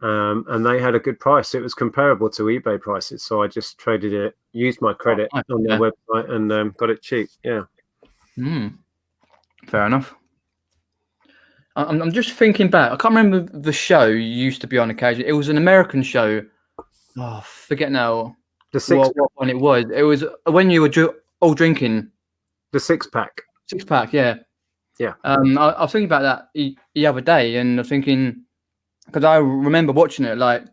And they had a good price. It was comparable to eBay prices. So I just traded it, used my credit on their website and got it cheap. Yeah. Fair enough. I'm just thinking back. I can't remember the show you used to be on occasion. It was an American show. Oh, forget now. What one it was. It was when you were all drinking. The six pack. Six pack, yeah. Yeah. I was thinking about that the other day, and I'm thinking, because I remember watching it like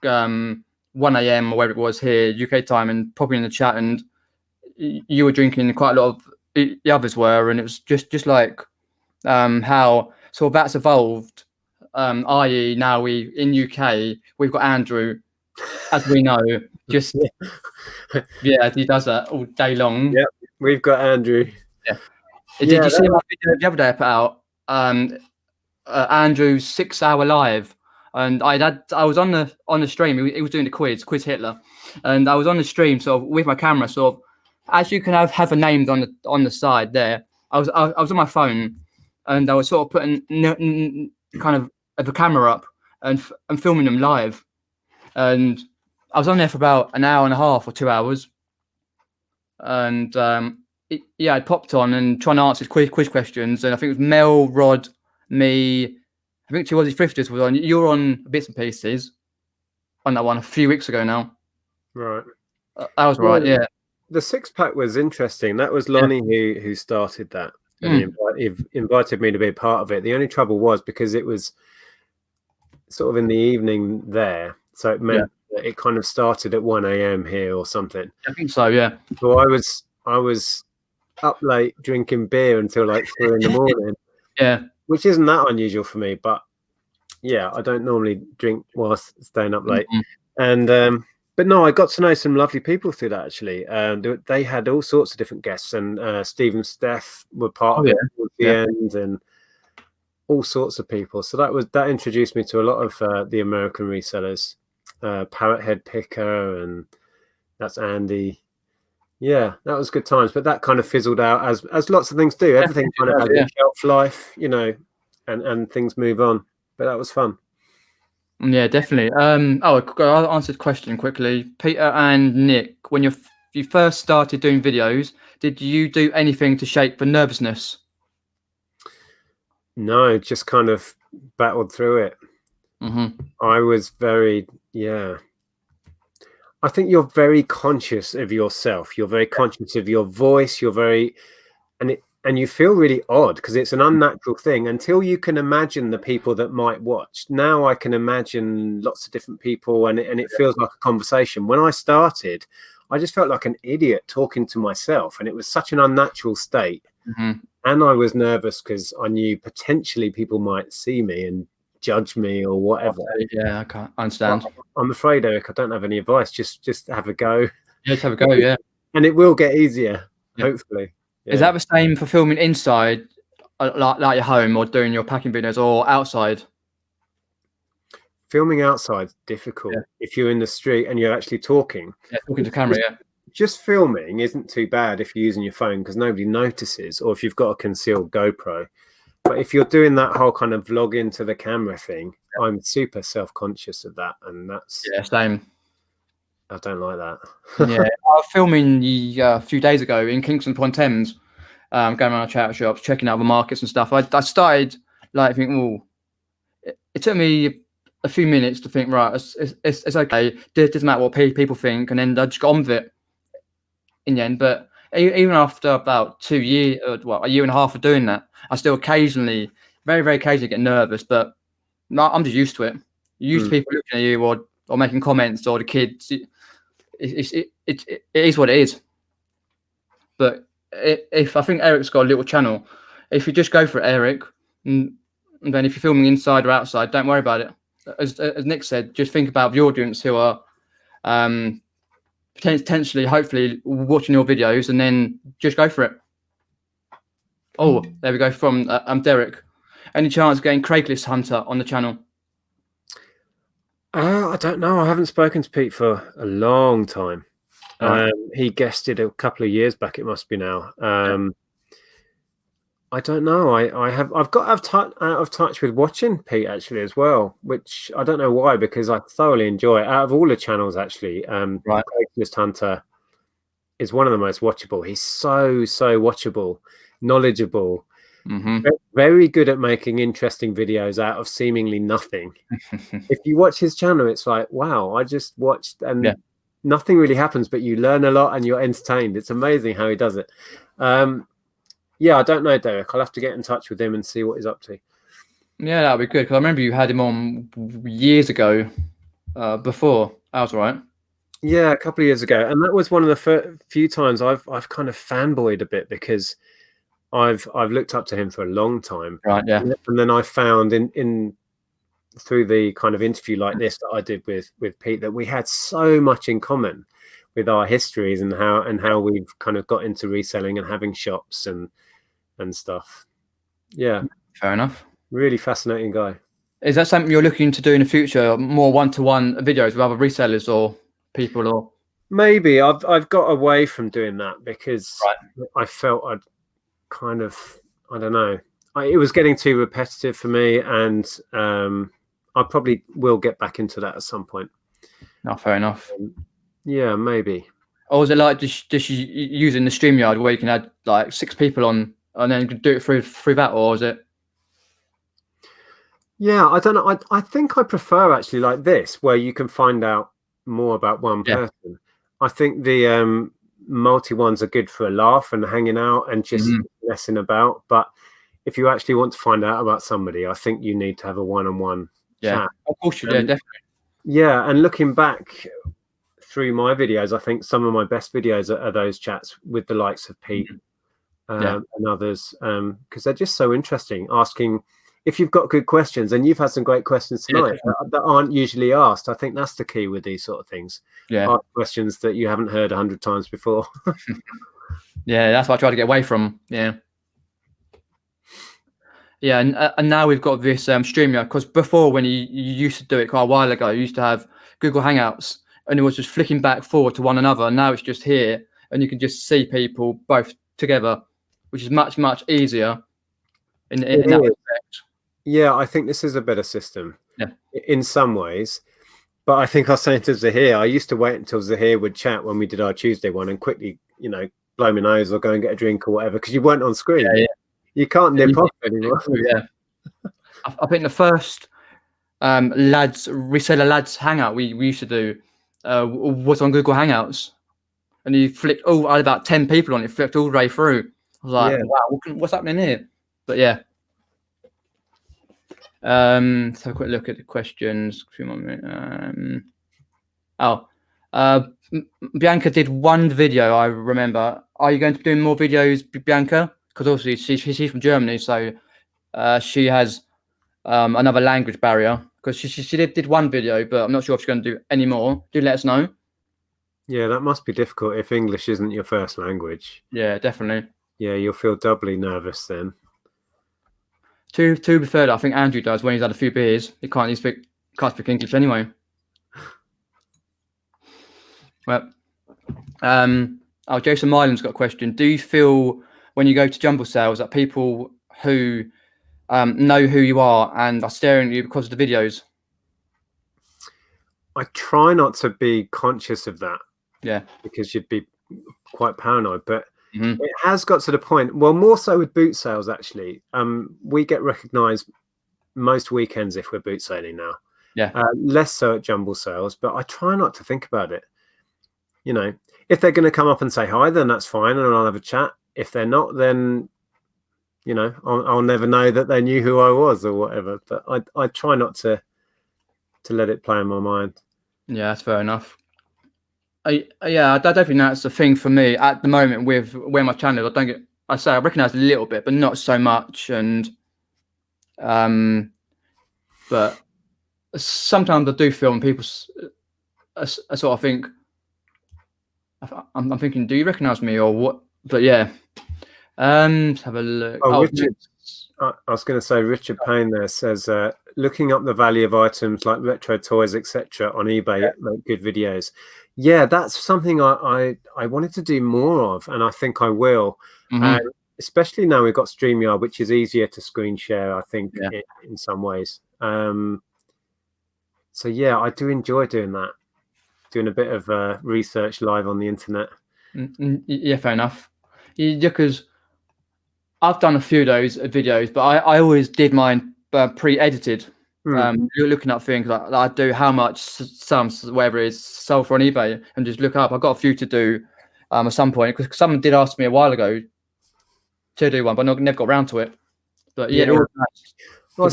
1 a.m. or whatever it was here, UK time, and probably in the chat, and you were drinking, quite a lot of the others were, and it was just like how sort of that's evolved. I.e., now we in UK we've got Andrew, as we know, just yeah, he does that all day long. Yeah, we've got Andrew. Yeah. Did you see my video the other day I put out? Andrew's 6-hour live, and I was on the stream. He was doing the quiz Hitler, and I was on the stream sort of with my camera, sort of as you can have a name on the side there. I was on my phone, and I was sort of putting kind of the camera up and filming them live, and I was on there for about an hour and a half or 2 hours, and I popped on and trying to answer quiz questions, and I think it was Mel, Rod, me, I think two Aussie Thrifters was on. You were on bits and pieces on that one a few weeks ago now. Right. That was right, yeah. The six pack was interesting. That was Lonnie who started that. And he invited me to be a part of it. The only trouble was because it was sort of in the evening there, so it meant that it kind of started at 1 a.m. here or something. I think so, yeah. So I was up late drinking beer until like 3 in the morning. Yeah. Which isn't that unusual for me, but yeah, I don't normally drink whilst staying up late. And but no, I got to know some lovely people through that actually. They had all sorts of different guests, and Steve and Steph were part of it towards the end, and all sorts of people. So that introduced me to a lot of the American resellers, Parrothead Picker, and that's Andy. Yeah, that was good times, but that kind of fizzled out as lots of things do. Everything kind of has a shelf life, you know, and things move on. But that was fun. Yeah, definitely. I'll answer the question quickly. Peter and Nick, when you first started doing videos, did you do anything to shake the nervousness? No, just kind of battled through it. I was very, I think you're very conscious of yourself. You're very conscious of your voice. You're very, and you feel really odd because it's an unnatural thing until you can imagine the people that might watch. Now I can imagine lots of different people, and it feels like a conversation. When I started, I just felt like an idiot talking to myself, and it was such an unnatural state. And I was nervous because I knew potentially people might see me and judge me or whatever. Yeah, I can't understand. I'm afraid, Eric, I don't have any advice. Just have a go. Yeah, just have a go, yeah. And it will get easier, hopefully. Yeah. Is that the same for filming inside, like your home, or doing your packing videos, or outside? Filming outside's difficult if you're in the street and you're actually talking. Yeah, talking to camera, Just filming isn't too bad if you're using your phone because nobody notices, or if you've got a concealed GoPro. But if you're doing that whole kind of vlog into the camera thing, I'm super self-conscious of that, and that's same. I don't like that. Yeah, I was filming a few days ago in Kingston upon Thames, going around charity shops, checking out the markets and stuff. I started like thinking, oh, it took me a few minutes to think, right, it's okay. It doesn't matter what people think, and then I just got on with it in the end. But even after about 2 years, a year and a half of doing that, I still occasionally, very, very occasionally get nervous, but I'm just used to it. You're used to people looking at you or making comments, or the kids. It is what it is. But if I think Eric's got a little channel, if you just go for it, Eric, and then if you're filming inside or outside, don't worry about it. As Nic said, just think about the audience who are potentially, hopefully, watching your videos, and then just go for it. Oh, there we go from Derek. Any chance of getting Craigslist Hunter on the channel? I don't know. I haven't spoken to Pete for a long time. Right. He guested a couple of years back. It must be now. I don't know. I've got out of touch with watching Pete actually as well, which I don't know why, because I thoroughly enjoy it. Out of all the channels, actually, Craigslist Hunter is one of the most watchable. He's so watchable, knowledgeable, very good at making interesting videos out of seemingly nothing. If you watch his channel, it's like, wow, I just watched and nothing really happens, but you learn a lot and you're entertained. It's amazing how he does it. Yeah, I don't know, Derek. I'll have to get in touch with him and see what he's up to. Yeah, that'd be good, because I remember you had him on years ago, before. That was right. Yeah, a couple of years ago, and that was one of the few times I've kind of fanboyed a bit, because I've looked up to him for a long time. Right. Yeah. And then I found in through the kind of interview like this that I did with Pete, that we had so much in common with our histories and how we've kind of got into reselling and having shops and stuff. Yeah, fair enough. Really fascinating guy. Is that something you're looking to do in the future, more one-to-one videos with other resellers or people? Or maybe I've got away from doing that because I felt I'd kind of, I don't know, it was getting too repetitive for me, and I probably will get back into that at some point. No, fair enough. Yeah, maybe. Or is it like just using the StreamYard where you can add like 6 people on and then do it through that, or is it? Yeah, I don't know. I think I prefer actually like this, where you can find out more about one person. I think the multi ones are good for a laugh and hanging out and just messing about. But if you actually want to find out about somebody, I think you need to have a one-on-one chat. Of course you do, definitely. Yeah, and looking back through my videos, I think some of my best videos are those chats with the likes of Pete and others, because they're just so interesting, asking if you've got good questions, and you've had some great questions tonight that aren't usually asked. I think that's the key with these sort of things. Ask questions that you haven't heard 100 times before. Yeah, that's what I try to get away from. Yeah, and now we've got this StreamYard, because before, when you used to do it quite a while ago, you used to have Google Hangouts, and it was just flicking back forward to one another. And now it's just here, and you can just see people both together, which is much easier in that respect. Yeah, I think this is a better system in some ways. But I think I was saying to Zahir, I used to wait until Zahir would chat when we did our Tuesday one and quickly, blow my nose or go and get a drink or whatever, because you weren't on screen. You can't nip off anymore. I think the first reseller lads hangout we used to do was on Google Hangouts, and you flicked. I had about 10 people on it. Flicked all the way through. I was like, wow, what's happening here? But yeah. Let's have a quick look at the questions. Bianca did one video, I remember. Are you going to be doing more videos, Bianca? Because obviously she's from Germany, so she has another language barrier. Because she did one video, but I'm not sure if she's going to do any more. Do let us know. Yeah, that must be difficult if English isn't your first language. Yeah, definitely. Yeah, you'll feel doubly nervous then. To be fair, I think Andrew does when he's had a few beers. He can't speak English anyway. Well, Jason Mylan's got a question. Do you feel when you go to jumble sales that people who know who you are and are staring at you because of the videos? I try not to be conscious of that. Yeah. Because you'd be quite paranoid, but Mm-hmm. it has got to the point, well, more so with boot sales, actually. We get recognized most weekends if we're boot sailing now. Yeah. Less so at jumble sales, but I try not to think about it. You know, if they're going to come up and say hi, then that's fine, and I'll have a chat. If they're not, then, you know, I'll never know that they knew who I was or whatever. But I try not to let it play in my mind. Yeah, that's fair enough. Yeah, I definitely know it's a thing for me at the moment with where my channel is. I recognise a little bit, but not so much. And but sometimes I do feel when people I sort of think, I'm thinking, do you recognise me or what? But yeah, let's have a look. Richard, I was going to say, Richard Payne there says, looking up the value of items like retro toys, etc., on eBay, make good videos. Yeah, that's something I wanted to do more of, and I think I will. Mm-hmm. Especially now we've got StreamYard, which is easier to screen share, I think, in some ways. So yeah, I do enjoy doing that, doing a bit of research live on the internet. Yeah, fair enough. Yeah, because I've done a few of those videos, but I always did mine pre-edited. You're looking up things like I do, how much some whatever it is sold for on eBay, and just look up. I've got a few to do at some point, because someone did ask me a while ago to do one, but I never got around to it. But yeah, Well,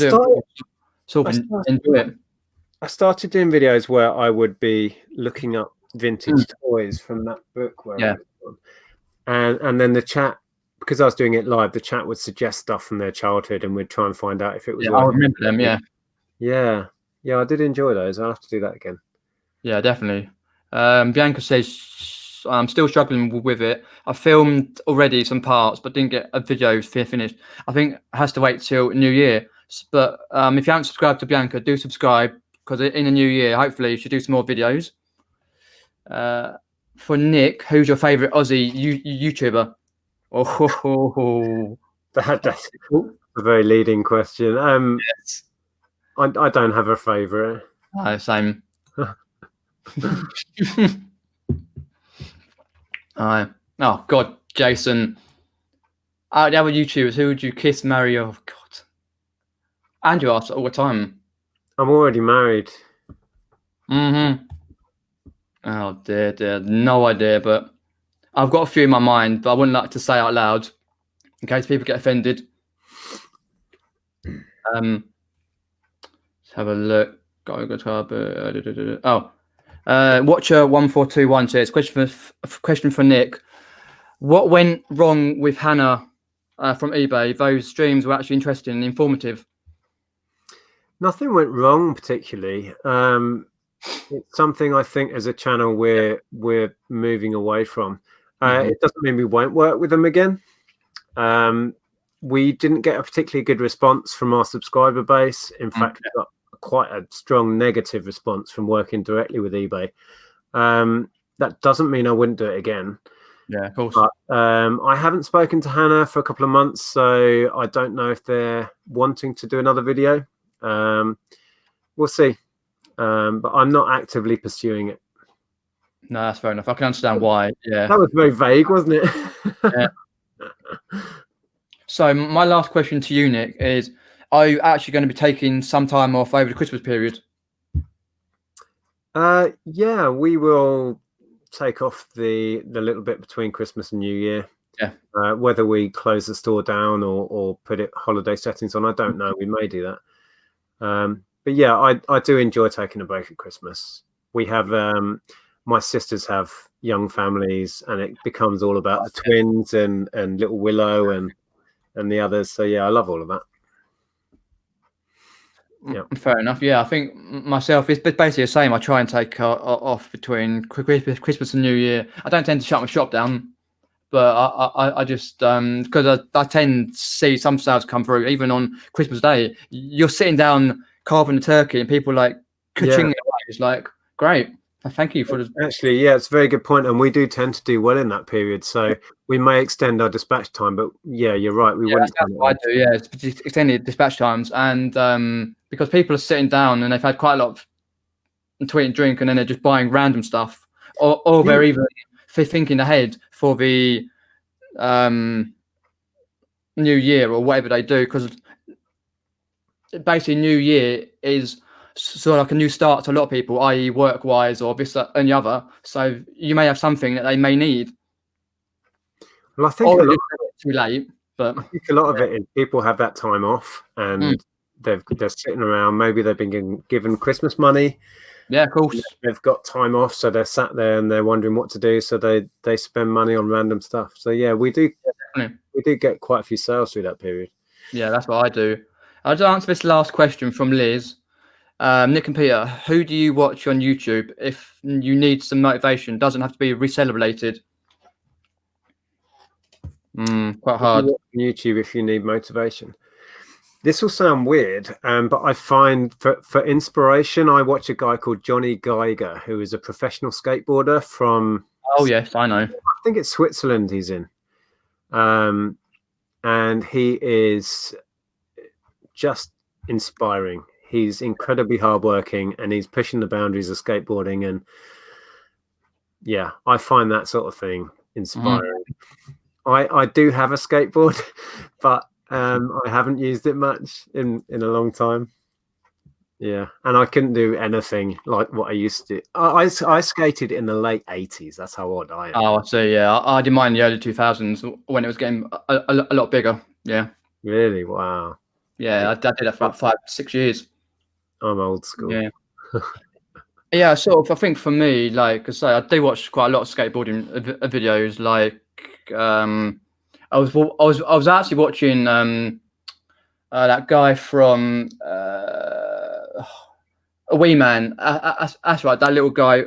I started doing videos where I would be looking up vintage toys from that book and then the chat, because I was doing it live, the chat would suggest stuff from their childhood and we'd try and find out if it was I remember them. Yeah, I did enjoy those. I'll have to do that again. Yeah, definitely. Bianca says, I'm still struggling with it. I filmed already some parts, but didn't get a video finished. I think it has to wait till New Year. But if you haven't subscribed to Bianca, do subscribe, because in the new year, hopefully, she do some more videos. For Nick, who's your favourite Aussie YouTuber? Oh, that's a very leading question. Yes. I don't have a favourite. Same. Oh God, Jason. The other YouTubers, who would you kiss, marry? Oh God. Andrew asks all the time. I'm already married. Mm-hmm. Oh dear, no idea, but I've got a few in my mind, but I wouldn't like to say out loud in case people get offended. Let's have a look. Watcher1421 says, question for Nick. What went wrong with Hannah from eBay? Those streams were actually interesting and informative. Nothing went wrong particularly. It's something I think as a channel we're moving away from. It doesn't mean we won't work with them again. We didn't get a particularly good response from our subscriber base. In fact, we got quite a strong negative response from working directly with eBay. That doesn't mean I wouldn't do it again. Yeah, of course. But I haven't spoken to Hannah for a couple of months, so I don't know if they're wanting to do another video. We'll see. But I'm not actively pursuing it. No, that's fair enough. I can understand why. Yeah. That was very vague, wasn't it? Yeah. So my last question to you, Nick, is: are you actually going to be taking some time off over the Christmas period? Yeah, we will take off the little bit between Christmas and New Year. Yeah. Whether we close the store down or put it holiday settings on, I don't know. We may do that. But yeah, I do enjoy taking a break at Christmas. We have my sisters have young families, and it becomes all about the twins and little Willow and the others. So yeah, I love all of that. Yeah, fair enough. Yeah, I think myself, it's basically the same. I try and take off between Christmas and New Year. I don't tend to shut my shop down, but I just because I tend to see some sales come through even on Christmas Day. You're sitting down carving the turkey, and people like ka-ching it away. It's like great. Thank you for the. Actually, yeah, it's a very good point, and we do tend to do well in that period. So we may extend our dispatch time, but yeah, you're right. We wouldn't. That's what I do. Yeah, it's extended dispatch times, and because people are sitting down and they've had quite a lot of to eat and drink, and then they're just buying random stuff, or they're even thinking ahead for the new year or whatever they do, because basically New Year is sort of like a new start to a lot of people, i.e. work-wise or this and the other. So you may have something that they may need. Well, I think a lot too late, but I think a lot of it is people have that time off and they're sitting around. Maybe they've been given Christmas money. Yeah, of course. They've got time off, so they're sat there and they're wondering what to do. So they spend money on random stuff. So yeah, we do get quite a few sales through that period. Yeah, that's what I do. I'll just answer this last question from Liz. Nick and Peter, who do you watch on YouTube if you need some motivation? Doesn't have to be resale related. Quite hard. YouTube if you need motivation. This will sound weird, but I find for inspiration, I watch a guy called Johnny Geiger, who is a professional skateboarder from. Oh yes, I know. I think it's Switzerland he's in, and he is just inspiring. He's incredibly hardworking, and he's pushing the boundaries of skateboarding. And yeah, I find that sort of thing inspiring. I do have a skateboard, but I haven't used it much in a long time. Yeah, and I couldn't do anything like what I used to. I skated in the late 80s. That's how old I am. Oh, I see. Yeah, I did mine in the early 2000s when it was getting a lot bigger. Yeah. Really? Wow. Yeah, I did that for about 5-6 years. I'm old school. Yeah. Yeah, sort of. I think for me, like I say, I do watch quite a lot of skateboarding videos. Like, I was actually watching that guy from a Wee Man. That's right, that little guy.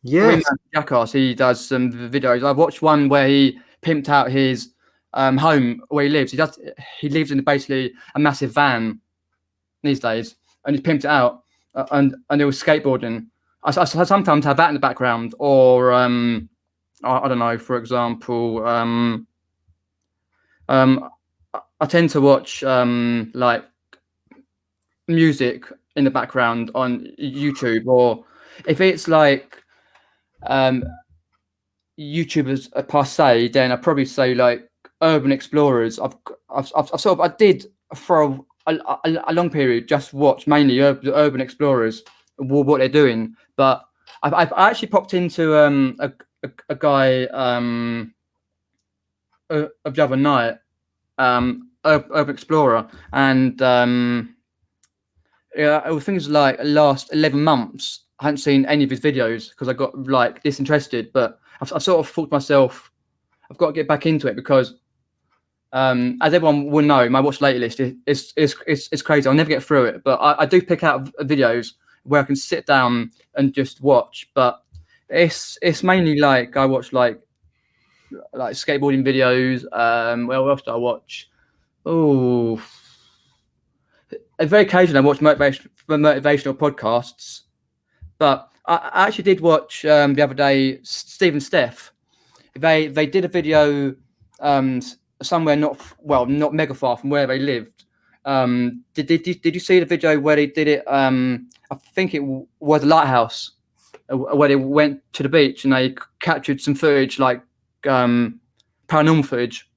Yes, Jackass. He does some videos. I've watched one where he pimped out his home where he lives. He lives in basically a massive van these days, and he pimped it out, and it was skateboarding. I sometimes have that in the background, or I don't know. For example, I tend to watch like music in the background on YouTube, or if it's like YouTubers per se, then I'd probably say like urban explorers. I did for a long period just watch mainly urban explorers, what they're doing, but I've actually popped into a guy of the other night, urban explorer, and yeah, it was things like the last 11 months I hadn't seen any of his videos because I got like disinterested, but I've sort of thought to myself, I've got to get back into it because as everyone will know, my watch later list is crazy. I'll never get through it, but I do pick out videos where I can sit down and just watch. But it's mainly like I watch like skateboarding videos. What else do I watch? Oh, very occasionally I watch motivational podcasts. But I actually did watch the other day Steve and Steph. They did a video somewhere not mega far from where they lived. Did you see the video where they did it? I think it was a lighthouse where they went to the beach and they captured some footage, like paranormal footage.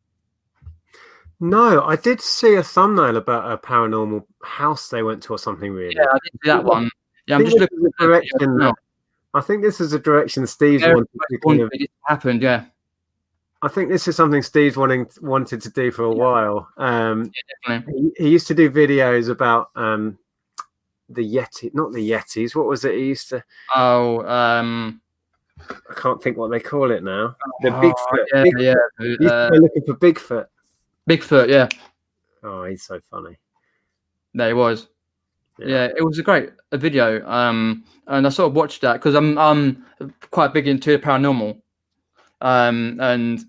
No, I did see a thumbnail about a paranormal house they went to or something. Really? Yeah, I did see that one. Yeah, I'm just looking at the direction. I think this is a direction Steve's wanted to happened. Yeah. I think this is something Steve's wanted to do for a while. He used to do videos about the Yeti, not the Yetis. What was it he used to? I can't think what they call it now. The Bigfoot. Yeah. They're looking for Bigfoot. Bigfoot, yeah. Oh, he's so funny. There he was. Yeah, it was a great video. And I sort of watched that because I'm quite big into paranormal. And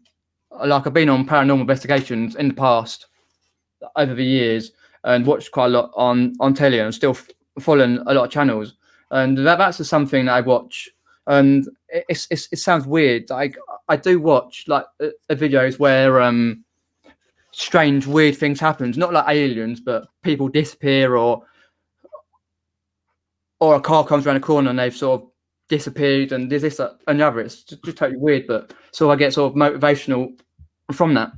like I've been on paranormal investigations in the past over the years and watched quite a lot on telly and still following a lot of channels. And that's just something that I watch and it sounds weird. Like I do watch like videos where strange, weird things happen. Not like aliens, but people disappear, or a car comes around a corner and they've sort of disappeared, and there's this and the other. It's just totally weird, but so I get sort of motivational from that.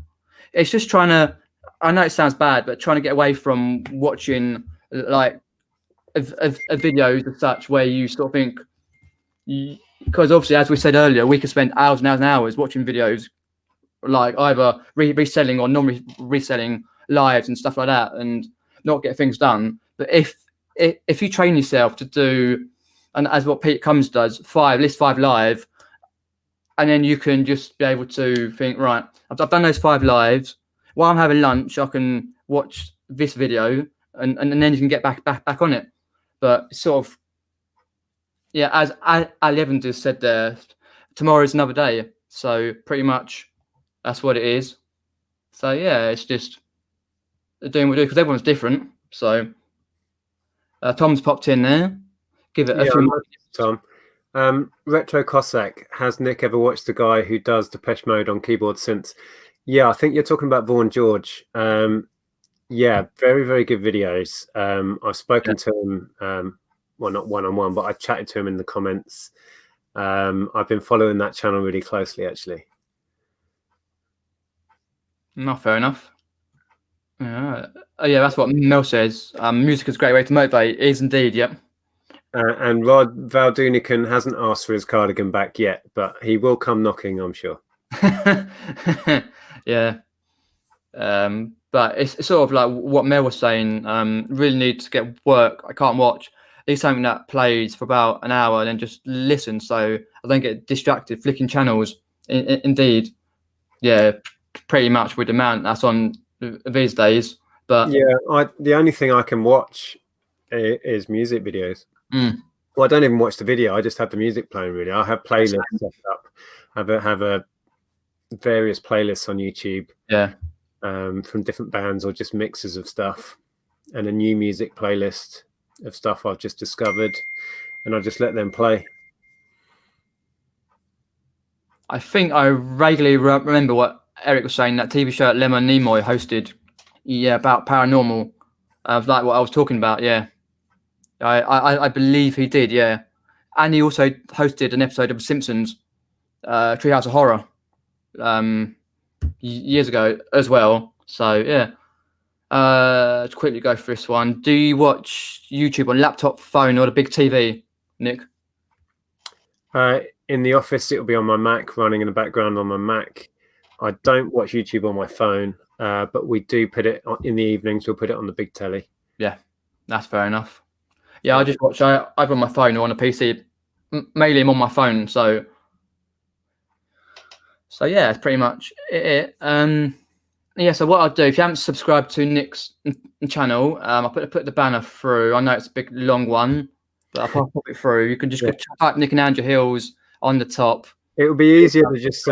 It's just trying to. I know it sounds bad, but trying to get away from watching like videos as such, where you sort of think, because obviously, as we said earlier, we could spend hours and hours and hours watching videos like either reselling or non-reselling lives and stuff like that, and not get things done. But if you train yourself to do, and as what Pete Cummins does, list 5 live, and then you can just be able to think, right, I've done those 5 lives. While I'm having lunch, I can watch this video, and then you can get back on it. But sort of, yeah, as Ali Evans has said there, tomorrow is another day. So pretty much that's what it is. So yeah, it's just doing what we do, because everyone's different. So Tom's popped in there. Give it a few minutes. Tom. Retro Cossack, has Nick ever watched the guy who does Depeche Mode on keyboard synths? Yeah, I think you're talking about Vaughan George. Yeah, very, very good videos. I've spoken to him, well, not one-on-one, but I chatted to him in the comments. I've been following that channel really closely, actually. Not fair enough. Yeah, that's what Mel says. Music is a great way to motivate. It is indeed, yep. And Rod Valdunican hasn't asked for his cardigan back yet, but he will come knocking, I'm sure. Yeah. But it's sort of like what Mel was saying. Really need to get work. I can't watch. It's something that plays for about an hour and then just listen, so I don't get distracted flicking channels. Indeed, yeah, pretty much with the amount that's on these days. But yeah, the only thing I can watch is music videos. Well, I don't even watch the video. I just have the music playing. Really, I have playlists set up. Have a various playlists on YouTube. Yeah. From different bands or just mixes of stuff, and a new music playlist of stuff I've just discovered, and I just let them play. I think I regularly remember what Eric was saying, that TV show that Lemon Nimoy hosted, about paranormal, of like what I was talking about. I believe he did, and he also hosted an episode of Simpsons, Treehouse of Horror, years ago as well. So to quickly go through this one, do you watch YouTube on laptop, phone, or the big TV, Nick? In the office, it'll be on my Mac, running in the background on my Mac. I don't watch YouTube on my phone, but we do put it on, in the evenings. We'll put it on the big telly. Yeah, that's fair enough. I just watch either on my phone or on a PC. Mainly I'm on my phone, so yeah, it's pretty much it. So what I'll do, if you haven't subscribed to Nick's channel, I'll put the banner through. I know it's a big long one, but I'll pop it through. You can just type Nic and Andrew Hills on the top. It would be easier to just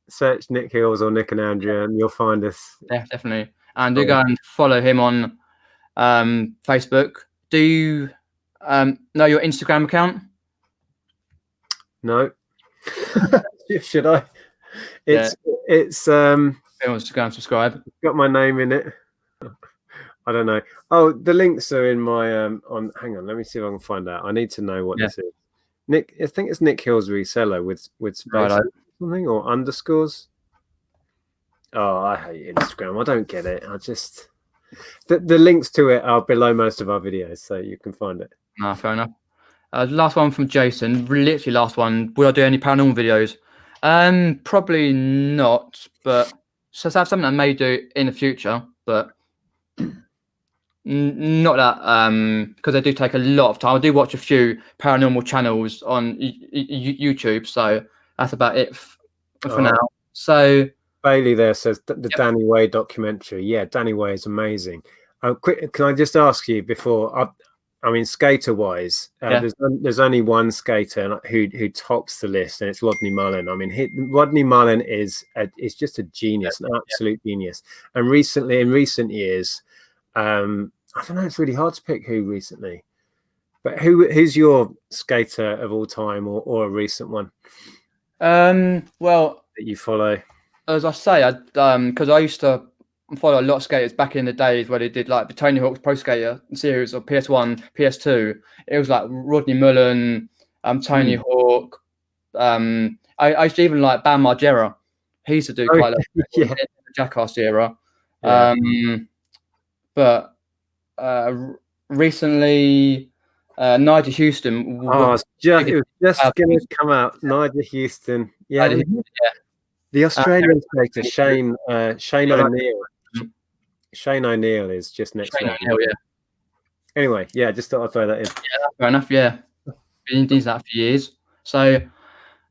search Nic Hills or Nic and Andrew, and you'll find us. Yeah, definitely. And do go and follow him on Facebook. Do you know your Instagram account? No. Should I? It's Everyone's go and subscribe. Got my name in it. I don't know. Oh, the links are in my on. Hang on, let me see if I can find out. I need to know what this is. Nick, I think it's Nic Hills Reseller with space something or underscores. Oh, I hate Instagram. I don't get it. I just the links to it are below most of our videos, so you can find it. No, fair enough. Last one from Jason. Literally last one. Will I do any paranormal videos? Probably not, but so that's something I may do in the future, but not that because they do take a lot of time. I do watch a few paranormal channels on YouTube, so that's about it for now. So Bailey there says the Danny Way documentary. Yeah, Danny Way is amazing. Quick, can I just ask you before? I mean, skater-wise, there's only one skater who tops the list, and it's Rodney Mullen. I mean, Rodney Mullen is just a genius, an absolute genius. And in recent years, I don't know, it's really hard to pick who recently, But who's your skater of all time, or a recent one Well, that you follow? as I say, because I used to follow a lot of skaters back in the days where they did like the Tony Hawk's Pro Skater series or PS1, PS2. It was like Rodney Mullen, Tony Hawk. I used to even like Bam Margera. He used to do quite a lot of in the Jackass era. Yeah. But recently, Nigel Houston. It was just going to come out. Nigel Houston. Yeah. The Australian skater, Shane O'Neill. Shane O'Neill is just next level. Yeah. Anyway, yeah, just thought I'd throw that in. Yeah, fair enough. Yeah, been doing that for years. So,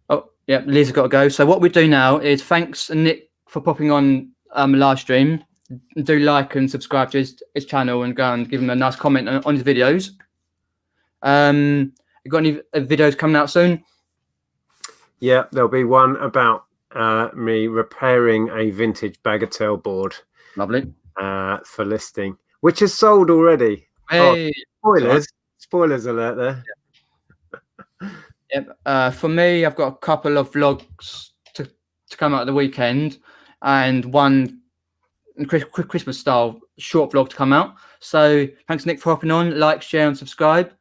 oh yeah, Liz's got to go. So what we do now is thanks Nick for popping on live stream. Do like and subscribe to his channel and go and give him a nice comment on his videos. You got any videos coming out soon? Yeah, there'll be one about me repairing a vintage Bagatelle board. Lovely. For listing, which is sold already. Hey, spoilers alert there. Yep. For me, I've got a couple of vlogs to come out at the weekend, and one Christmas style short vlog to come out. So thanks Nick for hopping on. Like, share and subscribe,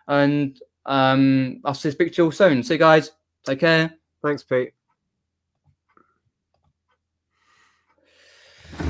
and I'll speak to you all soon. See you guys, take care. Thanks Pete.